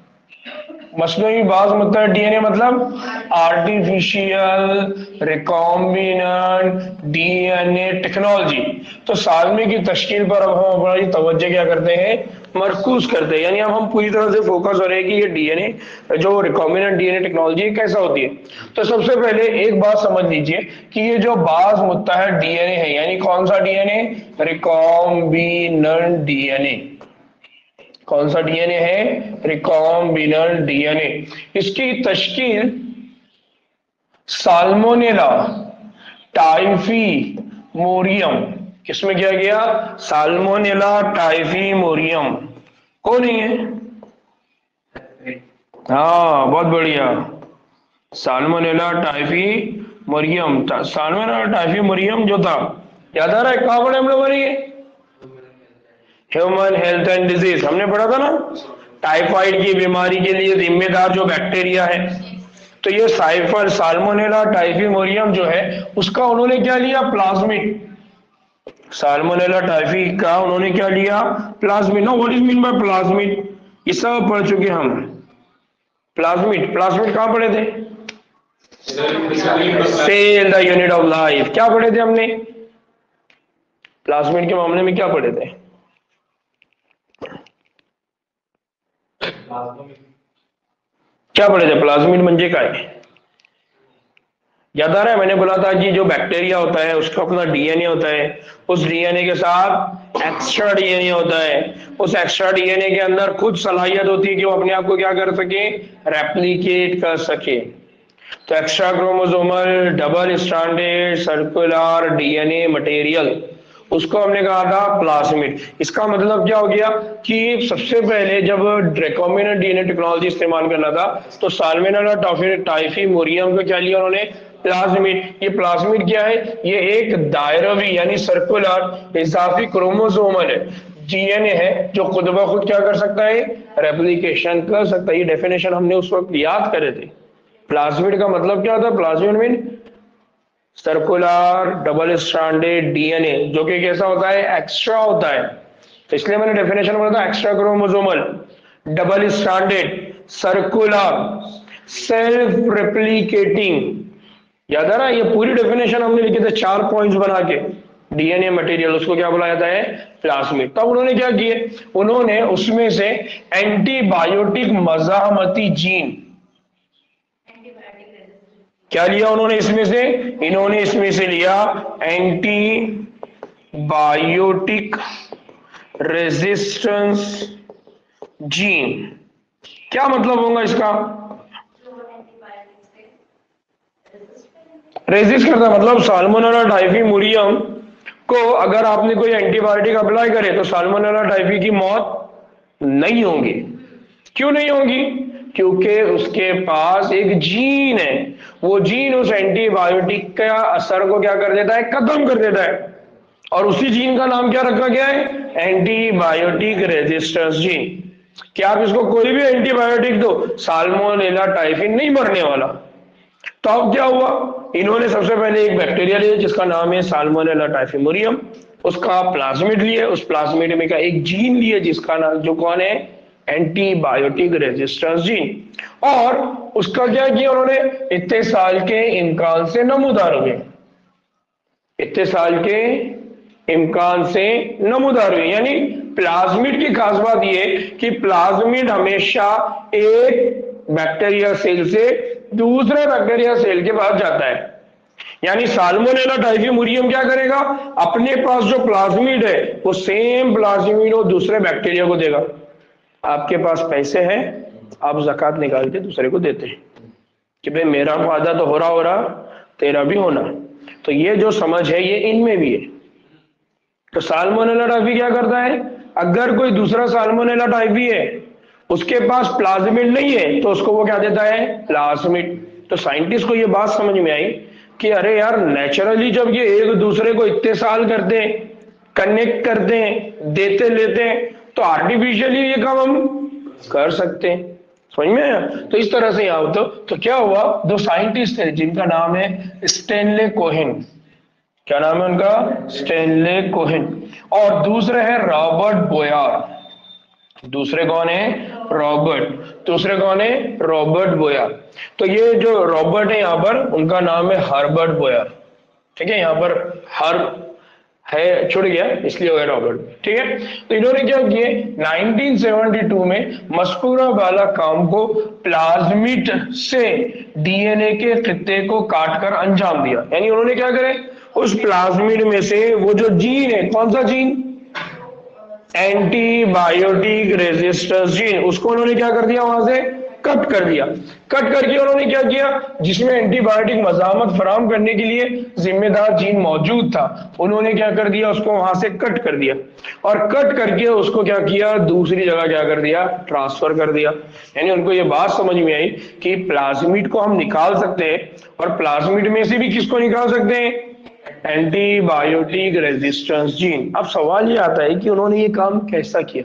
मसनूई बाज मुत्तहद डीएनए मतलब आर्टिफिशियल रिकॉम्बिनेंट डीएनए टेक्नोलॉजी। तो सालमे की तश्कील पर अब हम हमारी तवज्जो क्या करते हैं, मरकूज करते हैं। यानी अब हम पूरी तरह से फोकस हो रहे हैं कि ये डीएनए, जो रिकॉम्बिनेंट डीएनए टेक्नोलॉजी कैसा होती है। तो सबसे पहले एक बात समझ लीजिए कि ये जो बाज मुत्तहद डीएनए है, यानी कौन सा डीएनए, रिकॉम्बिनेंट डीएनए। कौन सा डीएनए है, रिकॉम्बिनेंट डीएनए। इसकी तश्कील साल्मोनेला टाइफीमोरियम, किसमें किया गया, साल्मोनेला टाइफीमोरियम। कौन है ये, हाँ बहुत बढ़िया, साल्मोनेला टाइफीमोरियम। साल्मोनेला टाइफीमोरियम जो था, याद आ रहा है, कहां पढ़े हम लोगों ने ये, ह्यूमन हेल्थ एंड डिजीज हमने पढ़ा था ना। टाइफाइड की बीमारी के लिए जिम्मेदार जो बैक्टीरिया है, तो ये साइफर साल्मोनेला टाइफीमोरियम जो है, उसका उन्होंने क्या लिया, प्लाज्मिड। साल्मोनेला टाइफी का उन्होंने क्या लिया, plasmid. No, what is mean by plasmid, ये सब पढ़ चुके हम। प्लाज्मिड, प्लाज्मिड कहां पढ़े थे, cell the unit of life. क्या पढ़े थे हमने, प्लाज्मिड के मामले में क्या पढ़े थे? क्या पढ़े थे? प्लाज्मिड म्हणजे काय? याद आ रहा है? मैंने बोला था कि जो बैक्टीरिया होता है उसका अपना डीएनए होता है, उस डीएनए के साथ एक्स्ट्रा डीएनए होता है, उस एक्स्ट्रा डीएनए के अंदर कुछ सलाहियत होती है कि वो अपने आप को क्या कर सके, रेप्लिकेट कर सके। तो extra chromosomal double stranded circular DNA material, उसको हमने कहा था प्लाज्मिड। इसका मतलब क्या हो गया कि सबसे पहले जब रेकॉम्बिनेंट डीएनए टेक्नोलॉजी इस्तेमाल करना था तो साल्मोनेला टाइफीमुरियम को क्या लिया उन्होंने? प्लाज्मिड। ये प्लाज्मिड क्या है? ये एक दायरवी यानी सर्कुलर इजाफी क्रोमोसोमल है, डीएनए है जो खुद ब खुद क्या कर सकता है? रेप्लिकेशन कर सकता है। ये डेफिनेशन हमने उस वक्त याद करे थे। प्लाज्मिड का मतलब क्या होता है? Plasmid mean circular double stranded DNA, जो कि कैसा होता है? एक्स्ट्रा होता है। तो इसलिए मैंने डेफिनेशन बोला था extra chromosomal double stranded circular self replicating. याद आ रहा है? ये पूरी डेफिनेशन हमने लिखी थी 4 पॉइंट्स बना के। डीएनए मटेरियल उसको क्या बोला जाता है? प्लाज्मिड। तब उन्होंने क्या किए? उन्होंने उसमें से एंटीबायोटिक मजामती जीन क्या लिया उन्होंने इसमें से? इन्होंने इसमें से लिया एंटीबायोटिक रेजिस्टेंस जीन। क्या मतलब होगा इसका? रेजिस्ट करता मतलब साल्मोनेला टाइफीमुरियम को अगर आपने कोई एंटीबायोटिक अप्लाई करे तो साल्मोनेला टाइफी की मौत नहीं होगी। क्यों नहीं होगी? क्योंकि उसके पास एक जीन है, वो जीन उस एंटीबायोटिक का असर को क्या कर देता है? खत्म कर देता है। और उसी जीन का नाम क्या रखा गया है? Antibiotic resistance gene. क्या आप इसको कोई भी एंटीबायोटिक दो, साल्मोनेला टाइफी नहीं मरने वाला। तो अब क्या हुआ? इन्होंने सबसे पहले एक बैक्टीरिया लिया जिसका नाम है साल्मोनेला टाइफीमुरियम, उसका प्लाज्मिड लिए, उस प्लाज्मिड में का एक जीन लिए जिसका नाम जो कौन है? Antibiotic resistance gene. और उसका क्या किया उन्होंने? इतने साल के इम्कान से नमूदार हुए, इतने साल के इम्कान से नमूदार हुए। यानी प्लाज्मिड की खास बात यह कि प्लाज्मिड हमेशा एक बैक्टीरिया सेल से दूसरे बैक्टीरिया सेल के पास जाता है। यानी साल्मोनेला टाइफीमुरियम क्या करेगा? अपने पास जो प्लाज्मिड है वो सेम प्लाज्मिड वो दूसरे बैक्टीरिया को देगा। आपके पास पैसे हैं, आप ज़कात निकाल के दूसरे को देते हैं कि भाई मेरा फायदा तो हो रहा तेरा भी होना। तो ये जो समझ है ये इनमें भी है। तो साल्मोनेला टाइफी क्या करता है? अगर कोई दूसरा साल्मोनेला टाइफी है उसके पास प्लाज्मिड नहीं है तो उसको वो क्या देता है? प्लाज्मिड। तो साइंटिस्ट को ये बात समझ में आई कि अरे यार नेचुरली जब ये एक दूसरे को इतने साल करते हैं, कनेक्ट करते हैं, देते लेते हैं, तो आर्टिफिशियली ये काम हम कर सकते हैं। समझ में आया? तो इस तरह से यहाँ तो क्या हुआ? 2 साइंटिस्ट थे जिनका नाम है स्टेनले कोहेन। क्या नाम है उनका? Stanley Cohen. और दूसरे है रॉबर्ट बोयर। दूसरे कौन है? रॉबर्ट। दूसरे कौन है? रॉबर्ट बोयर। तो ये जो रॉबर्ट है यहाँ पर उनका नाम है हर्बर्ट बोयर। ठीक है, यहाँ पर हर है छुड़ गया इसलिए हो गया रॉबर्ट। ठीक है, तो इन्होंने क्या किए? 1972 में मस्कूरा वाला काम को प्लाज्मिड से डीएनए के खित्ते को काटकर अंजाम दिया। यानी उन्होंने क्या करे? उस प्लाज्मिड में से वो जो जीन है, कौन सा जीन? एंटीबायोटिक रेजिस्टेंस जीन, उसको उन्होंने क्या कर दिया? वहां से कट कर दिया। कट करके उन्होंने क्या किया? जिसमें एंटीबायोटिक मजामत फराहम करने के लिए जिम्मेदार जीन मौजूद था, उन्होंने क्या कर दिया? उसको वहां से कट कर दिया। और कट करके उसको क्या किया? दूसरी जगह क्या कर दिया? ट्रांसफर कर दिया। यानी उनको ये बात समझ में आई कि प्लाज्मिड को हम निकाल सकते हैं, और प्लाज्मिड में से भी किसको निकाल सकते हैं? Antibiotic resistance gene. अब सवाल ये आता है कि उन्होंने ये काम कैसा किया?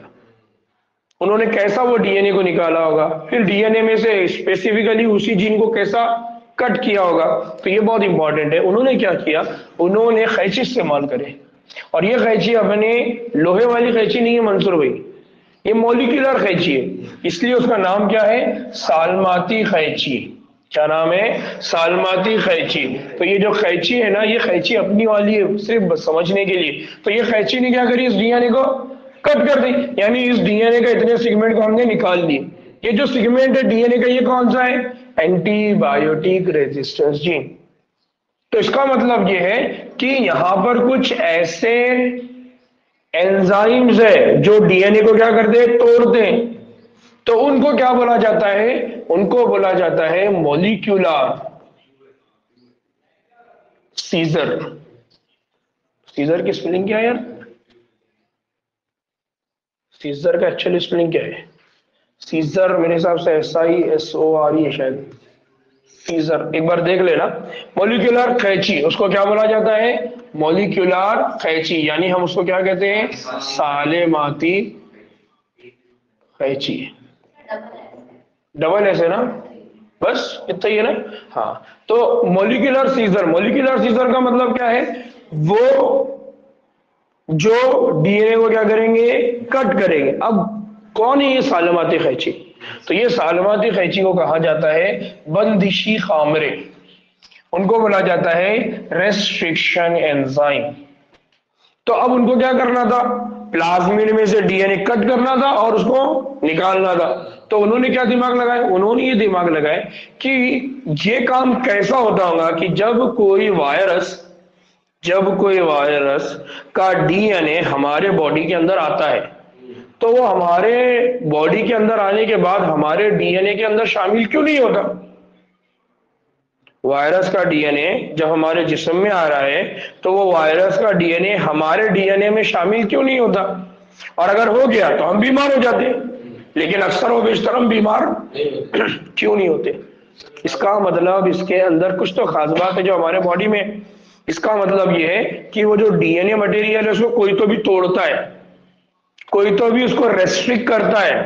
उन्होंने कैसा वो डीएनए को निकाला होगा? फिर डीएनए में से स्पेसिफिकली उसी जीन को कैसा कट किया होगा? तो ये बहुत इंपॉर्टेंट है। उन्होंने क्या किया? उन्होंने कैंची इस्तेमाल करे, और ये कैंची अपने लोहे वाली कैंची नहीं है मंसूर भाई, ये मॉलिक्यूलर कैंची है, इसलिए उसका नाम क्या है? साल्माती कैंची। क्या नाम है? सालमाती कैंची। तो ये जो कैंची है ना, ये कैंची अपनी वाली है सिर्फ समझने के लिए। तो ये कैंची ने क्या करी, इस डीएनए को कट कर दी, यानी इस डीएनए का इतने सेगमेंट को हमने निकाल दिए। ये जो सेगमेंट है डीएनए का, ये कौन सा है? Antibiotic resistance gene. तो इसका मतलब ये है कि यहां पर कुछ ऐसे एंजाइम्स है जो डीएनए को क्या करते हैं, तोड़ते हैं। तो उनको क्या बोला जाता है? उनको बोला जाता है मॉलिक्यूलर सीजर। सीजर की स्पेलिंग क्या है यार? सीजर का एक्चुअली स्पेलिंग क्या है? सीजर मेरे हिसाब से SISORE है शायद। सीजर एक बार देख लेना। मॉलिक्यूलर कैंची, उसको क्या बोला जाता है? मॉलिक्यूलर कैंची, यानी हम उसको क्या कहते हैं? सालेमाती कैंची। डबल ऐसे ना, बस इतना ही है ना। हाँ, तो मॉलिक्यूलर सीजर, मॉलिक्यूलर सीजर का मतलब क्या है? वो जो डीएनए को क्या करेंगे, कट करेंगे। अब कौन है ये सालमाती कैंची? तो ये सालमाती कैंची को कहा जाता है बंदिशी खामरे। उनको बोला जाता है रेस्ट्रिक्शन एंजाइम। तो अब उनको क्या करना था? प्लाज्मिड में से डीएनए कट करना था और उसको निकालना था। तो उन्होंने क्या दिमाग लगाया? उन्होंने ये दिमाग लगाया कि ये काम कैसा होता होगा कि जब कोई वायरस का डीएनए हमारे बॉडी के अंदर आता है, तो वो हमारे बॉडी के अंदर आने के बाद हमारे डीएनए के अंदर शामिल क्यों नहीं होता? वायरस का डीएनए जब हमारे जिस्म में आ रहा है, तो वो वायरस का डीएनए हमारे डीएनए में शामिल क्यों नहीं होता? और अगर हो गया तो हम बीमार हो जाते, लेकिन अक्सर व बेशतर हम बीमार क्यों नहीं होते? इसका मतलब इसके अंदर कुछ तो खास बात है जो हमारे बॉडी में है। इसका मतलब ये है कि वो जो डीएनए मटेरियल है उसको कोई तो भी तोड़ता है, कोई तो भी उसको रेस्ट्रिक्ट करता है,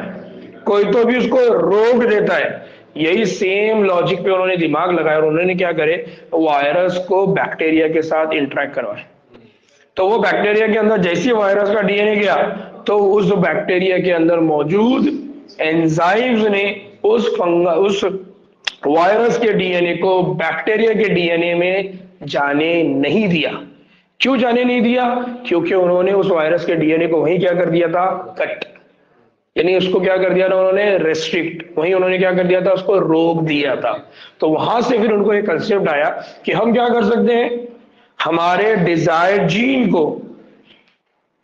कोई तो भी उसको रोक देता है। यही सेम लॉजिक पे उन्होंने दिमाग लगाया और उन्होंने क्या करे, वायरस को बैक्टीरिया के साथ इंटरेक्ट करवाए। तो वो बैक्टीरिया के अंदर जैसे वायरस का डीएनए गया, तो उस बैक्टीरिया के अंदर मौजूद एंजाइम्स ने उस वायरस के डीएनए को बैक्टीरिया के डीएनए में जाने नहीं दिया। क्यों जाने नहीं दिया? क्योंकि उन्होंने उस वायरस के डीएनए को वहीं क्या कर दिया था, कट, यानी उसको क्या कर दिया था उन्होंने, रेस्ट्रिक्ट। वहीं उन्होंने क्या कर दिया था, उसको रोक दिया था। तो वहां से फिर उनको एक कंसेप्ट आया कि हम क्या कर सकते हैं, हमारे डिजायर्ड जीन को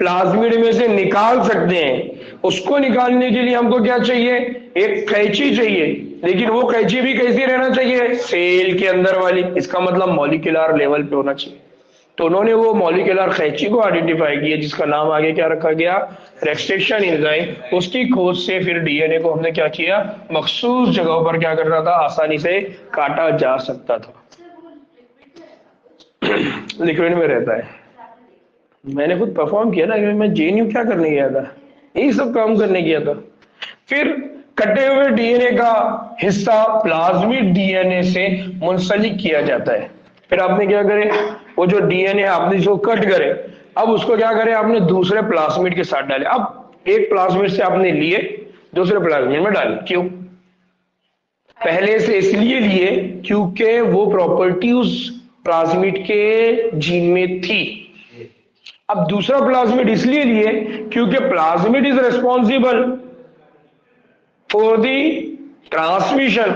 प्लाज्मिड में से निकाल सकते हैं। उसको निकालने के लिए हमको क्या चाहिए, एक कैंची चाहिए। लेकिन वो कैंची भी कैसी रहना चाहिए, सेल के अंदर वाली। इसका मतलब मॉलिक्यूलर लेवल पे होना चाहिए। तो उन्होंने वो मॉलिक्यूलर कैंची को आइडेंटिफाई किया, जिसका नाम आगे क्या रखा गया, रेस्ट्रिक्शन एंजाइम। उसकी खोज से फिर डीएनए को हमने क्या किया, मखसूस जगहों पर क्या करना था, आसानी से काटा जा सकता था। लिक्विड में रहता है। मैंने खुद परफॉर्म किया ना, मैं जेएनयू क्या करने गया था, यही सब काम करने गया था। फिर कटे हुए डीएनए का हिस्सा प्लाज्मिड डीएनए से मुंसलिक किया जाता है। फिर आपने क्या करे, वो जो डीएनए आपने इसको कट करे, अब उसको क्या करे, आपने दूसरे प्लाज्मिड के साथ डाले। अब एक प्लाज्मिड से आपने लिए, दूसरे प्लाज्मिड में डाले। क्यों? पहले से इसलिए लिए क्योंकि वो प्रॉपर्टी उस प्लाज्मिड के जीन में थी। अब दूसरा प्लाज्मिड इसलिए लिए क्योंकि plasmid is responsible for the transmission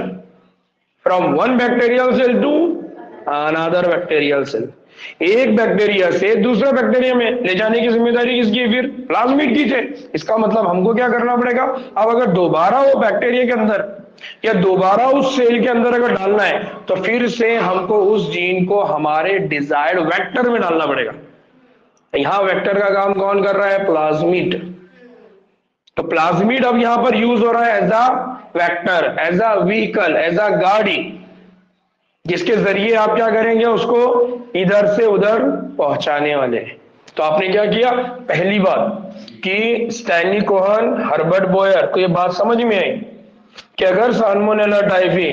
from one bacterial cell to another bacterial cell. एक बैक्टीरिया से दूसरा बैक्टीरिया में ले जाने की जिम्मेदारी किसकी है, फिर प्लाज्मिड की है। इसका मतलब हमको क्या करना पड़ेगा, अब अगर दोबारा वो बैक्टीरिया के अंदर या दोबारा उस सेल के अंदर अगर डालना है, तो फिर से हमको उस जीन को हमारे डिजायर्ड वेक्टर में डालना पड़ेगा। यहां वेक्टर का काम कौन कर रहा है, प्लाज्मिड। तो प्लाज्मिड अब यहां पर यूज हो रहा है as a vector, as a vehicle, as a गाड़ी, जिसके जरिए आप क्या करेंगे, उसको इधर से उधर पहुंचाने वाले। तो आपने क्या किया, पहली बात कि स्टैनली कोहन, हर्बर्ट बोयर को ये बात समझ में आई कि अगर साल्मोनेला टाइफी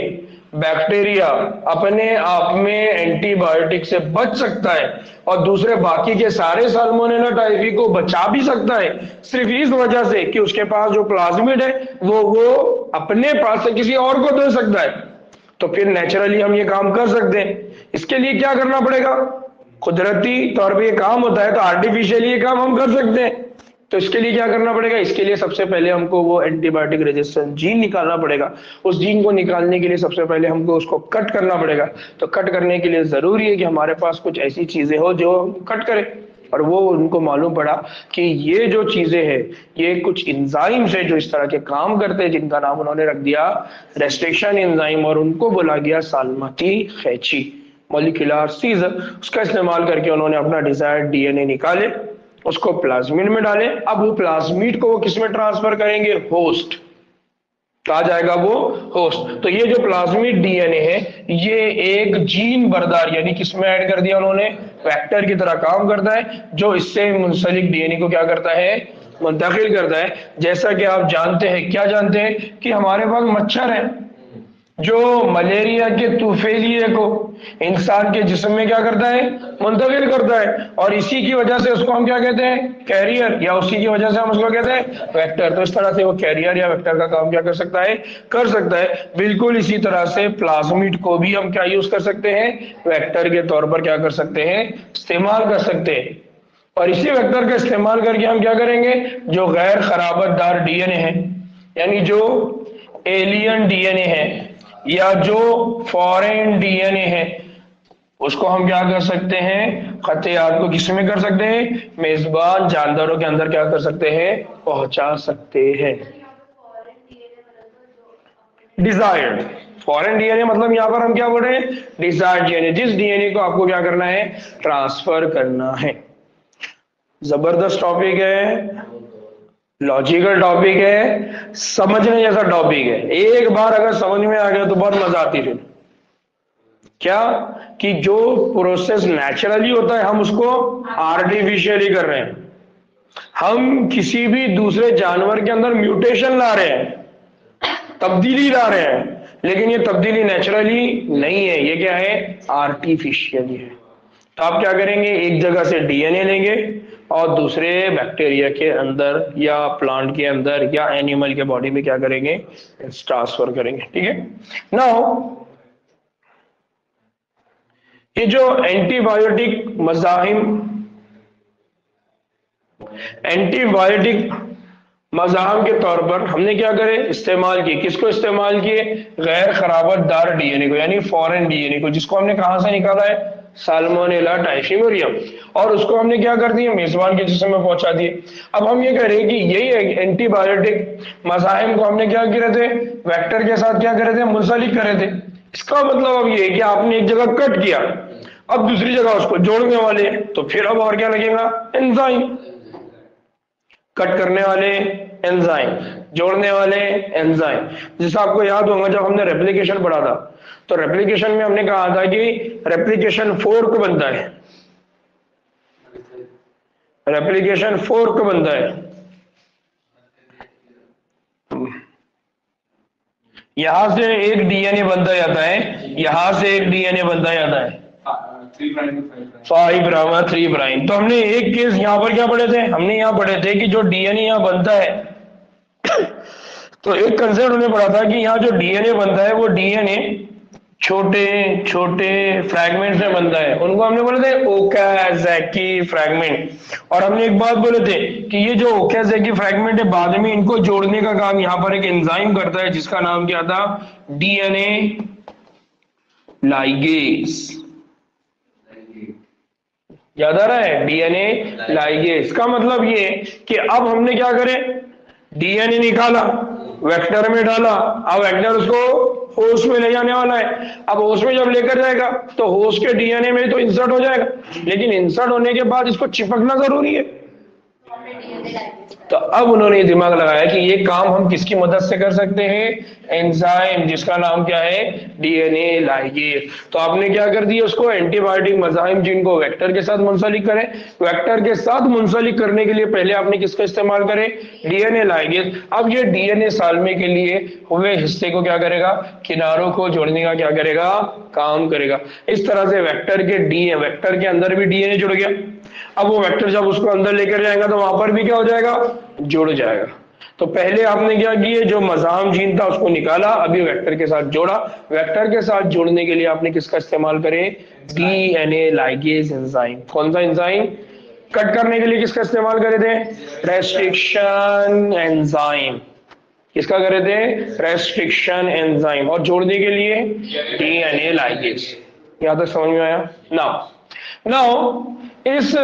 बैक्टीरिया अपने आप में एंटीबायोटिक से बच सकता है और दूसरे बाकी के सारे साल्मोनेला टाइफी को बचा भी सकता है, सिर्फ इस वजह से कि उसके पास जो प्लाज्मिड है वो अपने पास से किसी और को दे सकता है, तो फिर नेचुरली हम ये काम कर सकते हैं। इसके लिए क्या करना पड़ेगा? कुदरती तौर पे ये काम होता है तो आर्टिफिशियली ये काम हम कर सकते हैं। तो इसके लिए क्या करना पड़ेगा? इसके लिए सबसे पहले हमको वो एंटीबायोटिक रेजिस्टेंट जीन निकालना पड़ेगा। उस जीन को निकालने के लिए सबसे पहले हमको उसको कट करना पड़ेगा। तो कट करने के लिए जरूरी है कि हमारे पास कुछ ऐसी चीजें हो जो कट करें। और वो उनको मालूम पड़ा कि ये जो चीजें हैं ये कुछ एंजाइम्स है जो इस तरह के काम करते हैं, जिनका नाम उन्होंने रख दिया रेस्ट्रिक्शन एंजाइम, और उनको बोला गया साल्मती खैची मॉलिक्यूलर सीजर। उसका इस्तेमाल करके उन्होंने अपना डिजायर्ड डीएनए निकाले, उसको प्लाज्मिड में डाले। अब वो प्लाज्मिड को वो किस में ट्रांसफर करेंगे? होस्ट। कहा जाएगा वो होस्ट। तो ये जो प्लाज्मिड डीएनए है ये एक जीन बरदार यानी किसमें ऐड कर दिया उन्होंने? वेक्टर की तरह काम करता है, जो इससे मुंसलिक डीएनए को क्या करता है? मुंतकिल करता है। जैसा कि आप जानते हैं, क्या जानते हैं कि हमारे पास मच्छर है जो मलेरिया के तूफेलिए को इंसान के जिस्म में क्या करता है? मुंतकिल करता है। और इसी की वजह से उसको हम क्या कहते हैं? कैरियर, या उसी की वजह से हम उसको कहते हैं वेक्टर। तो इस तरह से वो कैरियर या वेक्टर का काम क्या कर सकता है? कर सकता है। बिल्कुल इसी तरह से प्लाज्मिड को भी हम क्या यूज कर सकते हैं? वेक्टर के तौर पर क्या कर सकते हैं? इस्तेमाल कर सकते हैं। और इसी वेक्टर का इस्तेमाल करके हम क्या करेंगे? जो गैर खराबतदार डीएनए है यानी जो एलियन डीएनए है या जो फॉरेन डीएनए है उसको हम क्या कर सकते हैं? खतियात को किसमें कर सकते हैं? मेजबान जानदारों के अंदर क्या कर सकते हैं? पहुंचा सकते हैं। डिजायर्ड फॉरेन डीएनए मतलब यहां पर हम क्या बोल रहे हैं? डिजायर्ड डीएनए, जिस डीएनए को आपको क्या करना है? ट्रांसफर करना है। जबरदस्त टॉपिक है, लॉजिकल टॉपिक है, समझने जैसा टॉपिक है। एक बार अगर समझ में आ गया तो बहुत मजा आती है। क्या कि जो प्रोसेस नेचुरली होता है हम उसको आर्टिफिशियली कर रहे हैं। हम किसी भी दूसरे जानवर के अंदर म्यूटेशन ला रहे हैं, तब्दीली ला रहे हैं, लेकिन ये तब्दीली नेचुरली नहीं है, ये क्या है? आर्टिफिशियली है। तो आप क्या करेंगे? एक जगह से डीएनए लेंगे और दूसरे बैक्टीरिया के अंदर या प्लांट के अंदर या एनिमल के बॉडी में क्या करेंगे? ट्रांसफर करेंगे। ठीक है। नाउ ये जो एंटीबायोटिक मज़ाहिम के तौर पर हमने क्या करे? इस्तेमाल किए। किसको इस्तेमाल किए? गैर खराबतदार डीएनए को यानी फॉरेन डीएनए को, जिसको हमने कहां से निकाला है? साल्मोनेला टाइफिमोरियम। और उसको हमने क्या कर दिया? मेजबान के जिस्म में पहुंचा दिए। अब हम ये कह रहे हैं कि यही एंटीबायोटिक मज़ाहिम को हमने क्या करे थे? वेक्टर के साथ क्या करे थे? मुंसलिक करे थे। इसका मतलब अब ये है कि आपने एक जगह कट किया, अब दूसरी जगह उसको जोड़ने वाले हैं, तो फिर अब और क्या लगेगा? एंजाइम। कट करने वाले एंजाइम, जोड़ने वाले एंजाइम। जैसा आपको याद होगा जब हमने रेप्लिकेशन पढ़ा था तो रेप्लिकेशन में हमने कहा था कि रेप्लिकेशन फोर्क बनता है, रेप्लिकेशन फोर्क बनता है। यहां से एक डीएनए बनता जाता है, यहां से एक डीएनए बनता जाता है 5 प्राइम 3 प्राइम। तो हमने एक केस यहां पर क्या पढ़े थे? हमने यहां पढ़े थे कि जो डीएनए यहां बनता है तो एक कंसेप्ट हमने पढ़ा था कि यहां जो डीएनए बनता है वो डीएनए छोटे छोटे फ्रैगमेंट में बनता है, उनको हमने बोले थे ओकाज़की फ्रैगमेंट। और हमने एक बात बोले थे कि ये जो ओकाज़की फ्रैगमेंट है बाद में इनको जोड़ने का काम यहां पर एक एंजाइम करता है जिसका नाम क्या था? DNA ligase. याद आ रहा है? डीएनए लाइगेज का मतलब ये कि अब हमने क्या करें? डीएनए निकाला, वेक्टर में डाला, अब वेक्टर उसको होस्ट में ले जाने वाला है। अब होस्ट में जब लेकर जाएगा तो होस्ट के डीएनए में तो इंसर्ट हो जाएगा, लेकिन इंसर्ट होने के बाद इसको चिपकना जरूरी है। तो अब उन्होंने ये दिमाग लगाया कि ये काम हम किसकी मदद से कर सकते हैं? एंजाइम, जिसका नाम क्या है? DNA ligase. तो आपने क्या कर दिया? उसको एंटीबायोटिक मज़ाहिम जिनको वेक्टर के साथ मुंसलिक करें। वेक्टर के साथ मुंसलिक करने के लिए पहले आपने किसका इस्तेमाल करें? DNA ligase. अब ये डीएनए साल्मे के लिए हुए हिस्से को क्या करेगा? किनारों को जोड़ने का क्या करेगा? काम करेगा। इस तरह से वेक्टर के अंदर भी डीएनए जुड़ गया। अब वो वेक्टर जब उसको अंदर लेकर जाएगा तो वहां पर भी क्या हो जाएगा? जुड़ जाएगा। तो पहले आपने क्या किया, जो मज़ाहम जीन था उसको निकाला, अभी वेक्टर के साथ जोड़ा। वेक्टर के साथ जोड़ने के लिए आपने किसका इस्तेमाल करे, डीएनए लाइगेज एंजाइम। कौन सा एंजाइम? कट करने के लिए किसका इस्तेमाल करे थे, रेस्ट्रिक्शन एंजाइम। किसका करे थे, रेस्ट्रिक्शन एंजाइम। और जोड़ने के लिए डीएनए लाइगेज। यहां तक समझ में आया? नाउ नाउ इस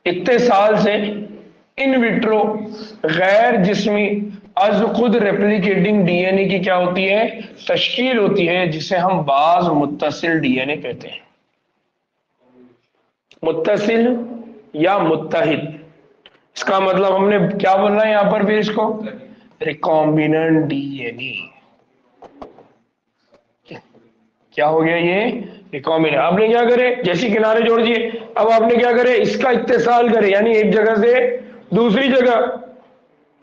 इतने साल से इन विट्रो गैर जिस्मी अज खुद रेप्लिकेटिंग डीएनए की क्या होती है, तश्कील होती है, जिसे हम बाज मुत्तसिल डीएनए कहते हैं। मुत्तसिल या मुत्तहिद, इसका मतलब हमने क्या बोलना है यहां पर भी, इसको रिकॉम्बिनेंट डीएनए। क्या हो गया ये, रिकॉम्बिनेंट। आपने क्या करे, जैसे किनारे जोड़ दिए, अब आपने क्या करे, इसका इत्तेसाल करे, यानी एक जगह से दूसरी जगह,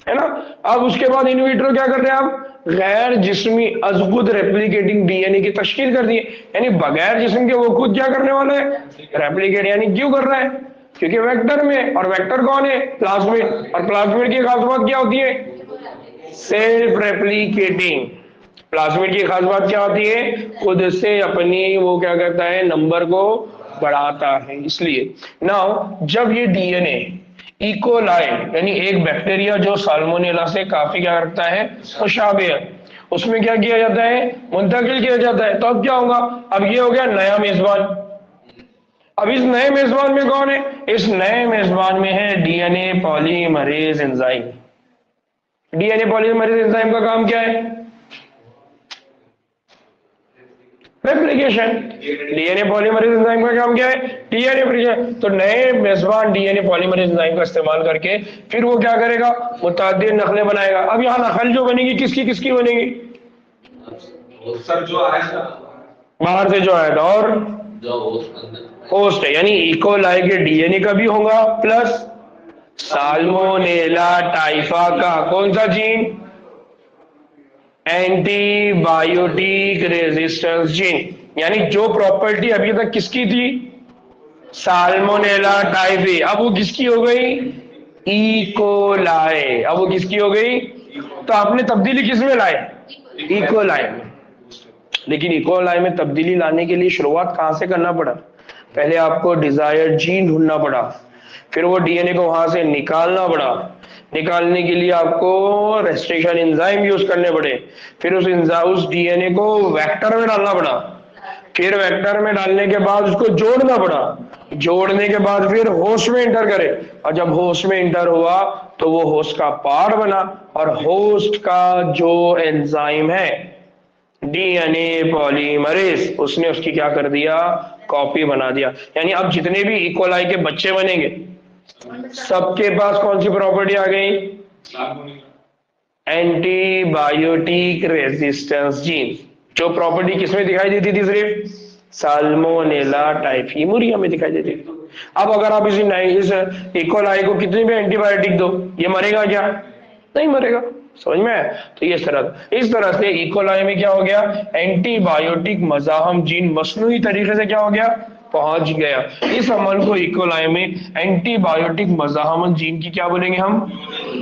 है ना। अब उसके बाद इन विट्रो क्या कर रहे हैं आप, गैर जिस्मी अजगुद रेप्लिकेटिंग डीएनए की तश्कील कर दी है। यानी बगैर जिस्म के वो खुद क्या करने वाला है, रेप्लिकेट। यानी क्यों कर रहा है, क्योंकि वेक्टर में, और वेक्टर कौन है, प्लाज्मिड। और प्लाज्मिड की खास बात क्या होती है, सेल्फ रेप्लिकेटिंग। प्लाज्मिड की खास बात क्या होती है, खुद से अपनी वो क्या करता है, नंबर को बढ़ाता है। इसलिए नाउ जब ये डीएनए इकोलाई यानी एक बैक्टीरिया जो साल्मोनेला से काफी क्या रखता है, मुशाबे, उसमें क्या किया जाता है, मुंतकिल किया जाता है, तो अब क्या होगा, अब ये हो गया नया मेजबान। अब इस नए मेजबान में कौन है, इस नए मेजबान में है DNA polymerase enzyme. DNA polymerase enzyme का काम क्या है, रेप्लिकेशन। डीएनए पॉलीमरेज एंजाइम का काम क्या है, डीएनए रेप्लिकेशन। तो नए मेजबान डीएनए पॉलीमरेज एंजाइम का इस्तेमाल करके फिर वो क्या करेगा, मुतअद्दिद नकलें बनाएगा। अब यहाँ नकल जो बनेगी किसकी किसकी बनेगी, सर जो आया था बाहर से जो आया था और जो होस्ट है, यानी इकोलाई के डीएनए का भी होगा, प्लस साल्मोनेला टाइफा का कौन सा जीन, एंटीबायोटिक रेजिस्टेंस जीन। यानी जो प्रॉपर्टी अभी तक किसकी थी, साल्मोनेला टाइफी, अब वो किसकी हो गई, इकोलाई। अब वो किसकी हो गई, तो आपने तब्दीली किसमें लाए, इकोलाई में। लेकिन इकोलाई में तब्दीली लाने के लिए शुरुआत कहां से करना पड़ा, पहले आपको डिजायर्ड जीन ढूंढना पड़ा, फिर वो डीएनए को वहां से निकालना पड़ा। निकालने के लिए आपको रेस्ट्रिक्शन एंजाइम यूज करने पड़े, फिर उस डीएनए को वेक्टर में डालना पड़ा, फिर वेक्टर में डालने के बाद उसको जोड़ना पड़ा, जोड़ने के बाद फिर होस्ट में इंटर करे, और जब होस्ट में इंटर हुआ तो वो होस्ट का पार्ट बना, और होस्ट का जो एंजाइम है डीएनए पॉलीमरेज, उसने उसकी क्या कर दिया, कॉपी बना दिया। यानी अब जितने भी इकोलाई के बच्चे बनेंगे सबके पास कौन सी प्रॉपर्टी आ गई, एंटीबायोटिक रेजिस्टेंस जीन। जो प्रॉपर्टी किसमें दिखाई देती थी, सिर्फ साल्मोनेला टाइफीमुरिया में दिखाई देती थी। अब अगर आप इस इकोलाई को कितनी भी एंटीबायोटिक दो, ये मरेगा क्या, नहीं मरेगा। समझ में आया? तो ये इस तरह से इकोलाई में क्या हो गया, एंटीबायोटिक मज़ाहम जीन मसनूई तरीके से क्या हो गया, पहुंच गया। इस अमल को इकोलाई में एंटीबायोटिक मज़ाहम जीन की क्या बोलेंगे हम,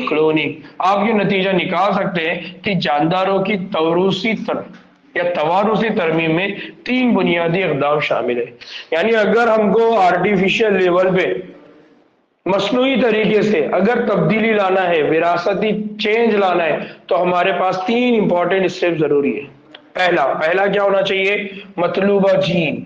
क्लोनिंग। आप ये नतीजा निकाल सकते हैं कि जानदारों की तवरूसी या तवारुसी तरमीम में 3 बुनियादी इक़दाम शामिल है। यानी अगर हमको आर्टिफिशियल लेवल पे मसनूई तरीके से अगर तब्दीली लाना है, विरासती चेंज लाना है, तो हमारे पास 3 इंपॉर्टेंट स्टेप जरूरी है। पहला क्या होना चाहिए, मतलूबा जीन।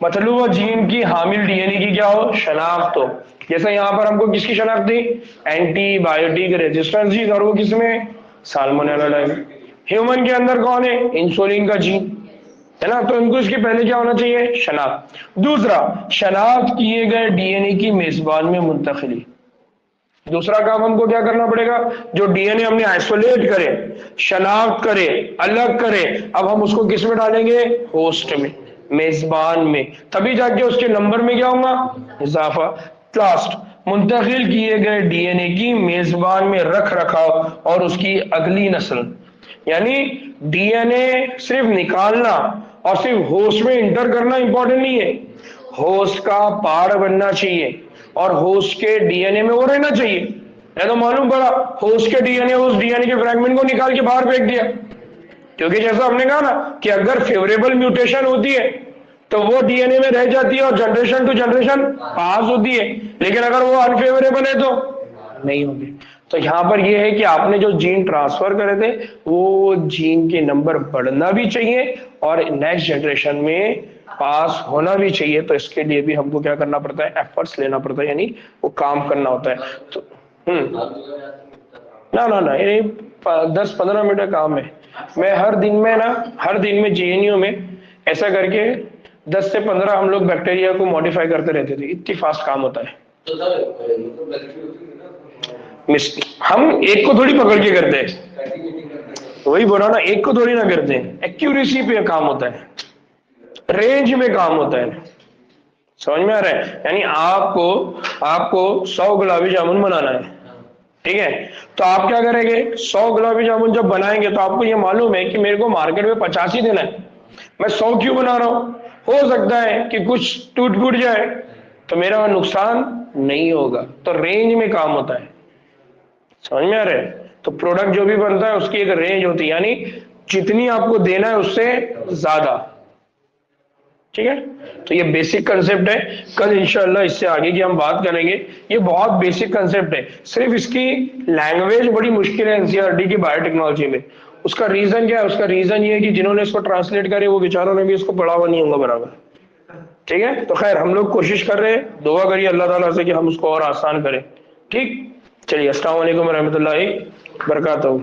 मतलूबा जीन की हामिल डीएनए की क्या हो, शनाख्त हो। जैसे यहाँ पर हमको किसकी शनाख्त थी, एंटीबायोटिक रेजिस्टेंस जीन, और वो किसमें, साल्मोनेला टाइफी। ह्यूमन के अंदर कौन है, इंसुलिन का जीन है ना, तो इनको इसके पहले क्या होना चाहिए, शनाख्त। दूसरा, शनाख्त किए गए डीएनए की मेजबान में मुंतकिली। दूसरा काम हमको क्या करना पड़ेगा, जो डीएनए हमने आइसोलेट करे, शनाख्त करे, अलग करे, अब हम उसको किस में डालेंगे, होस्ट में, मेजबान में, तभी जाके उसके नंबर में क्या होगा, इजाफा। लास्ट, मुंतकिल किए गए डीएनए की मेजबान में रख रखाव और उसकी अगली नस्ल। यानी डीएनए सिर्फ निकालना और सिर्फ होस्ट में इंटर करना इंपॉर्टेंट नहीं है, होस्ट का पार्ट बनना चाहिए और होस्ट के डीएनए में वो रहना चाहिए। नहीं तो मालूम पड़ा होस्ट के डीएनए उस डीएनए के फ्रैगमेंट को निकाल के बाहर फेंक दिया। क्योंकि जैसा हमने कहा ना कि अगर फेवरेबल म्यूटेशन होती है तो वो डीएनए में रह जाती है और जनरेशन टू जनरेशन पास होती है, लेकिन अगर वो अनफेवरेबल है तो नहीं होगी। तो यहाँ पर ये है कि आपने जो जीन ट्रांसफर करे थे वो जीन के नंबर बढ़ना भी चाहिए और नेक्स्ट जनरेशन में पास होना भी चाहिए। तो इसके लिए भी हमको क्या करना पड़ता है, एफर्ट्स लेना पड़ता है, यानी वो काम करना होता है। तो ना ये 10-15 मिनट का काम है। मैं हर दिन में जेएनयू में ऐसा करके 10 से 15 हम लोग बैक्टीरिया को मॉडिफाई करते रहते थे, इतनी फास्ट काम होता है। हम एक को थोड़ी पकड़ के करते हैं, वही बोला ना, एक को थोड़ी ना करते हैं, एक्यूरेसी पे काम होता है, रेंज में काम होता है। समझ में आ रहा है? यानी आपको 100 गुलाबी जामुन बनाना है, ठीक है, तो आप क्या करेंगे, 100 गुलाबी जामुन जब बनाएंगे तो आपको ये मालूम है कि मेरे को मार्केट में 50 ही देना है, मैं 100 क्यों बना रहा हूं? हो सकता है कि कुछ टूट फूट जाए तो मेरा नुकसान नहीं होगा। तो रेंज में काम होता है। समझ में आ रहा है? तो प्रोडक्ट जो भी बनता है उसकी एक रेंज होती है, यानी जितनी आपको देना है उससे ज्यादा। ठीक है, तो ये बेसिक कंसेप्ट है। कल इंशाल्लाह इससे आगे की हम बात करेंगे। ये बहुत बेसिक कंसेप्ट है, सिर्फ इसकी लैंग्वेज बड़ी मुश्किल है एनसीईआरटी की बायोटेक्नोलॉजी में। उसका रीजन क्या है? उसका रीजन ये है कि जिन्होंने इसको ट्रांसलेट करे वो बेचारों ने भी इसको पढ़ा हुआ नहीं होगा बराबर। ठीक है, तो खैर हम लोग कोशिश कर रहे हैं, दुआ करिए अल्लाह ताला से कि हम उसको और आसान करें। ठीक, चलिए, अस्सलाम वालेकुम रहमतुल्लाहि बरकातहू।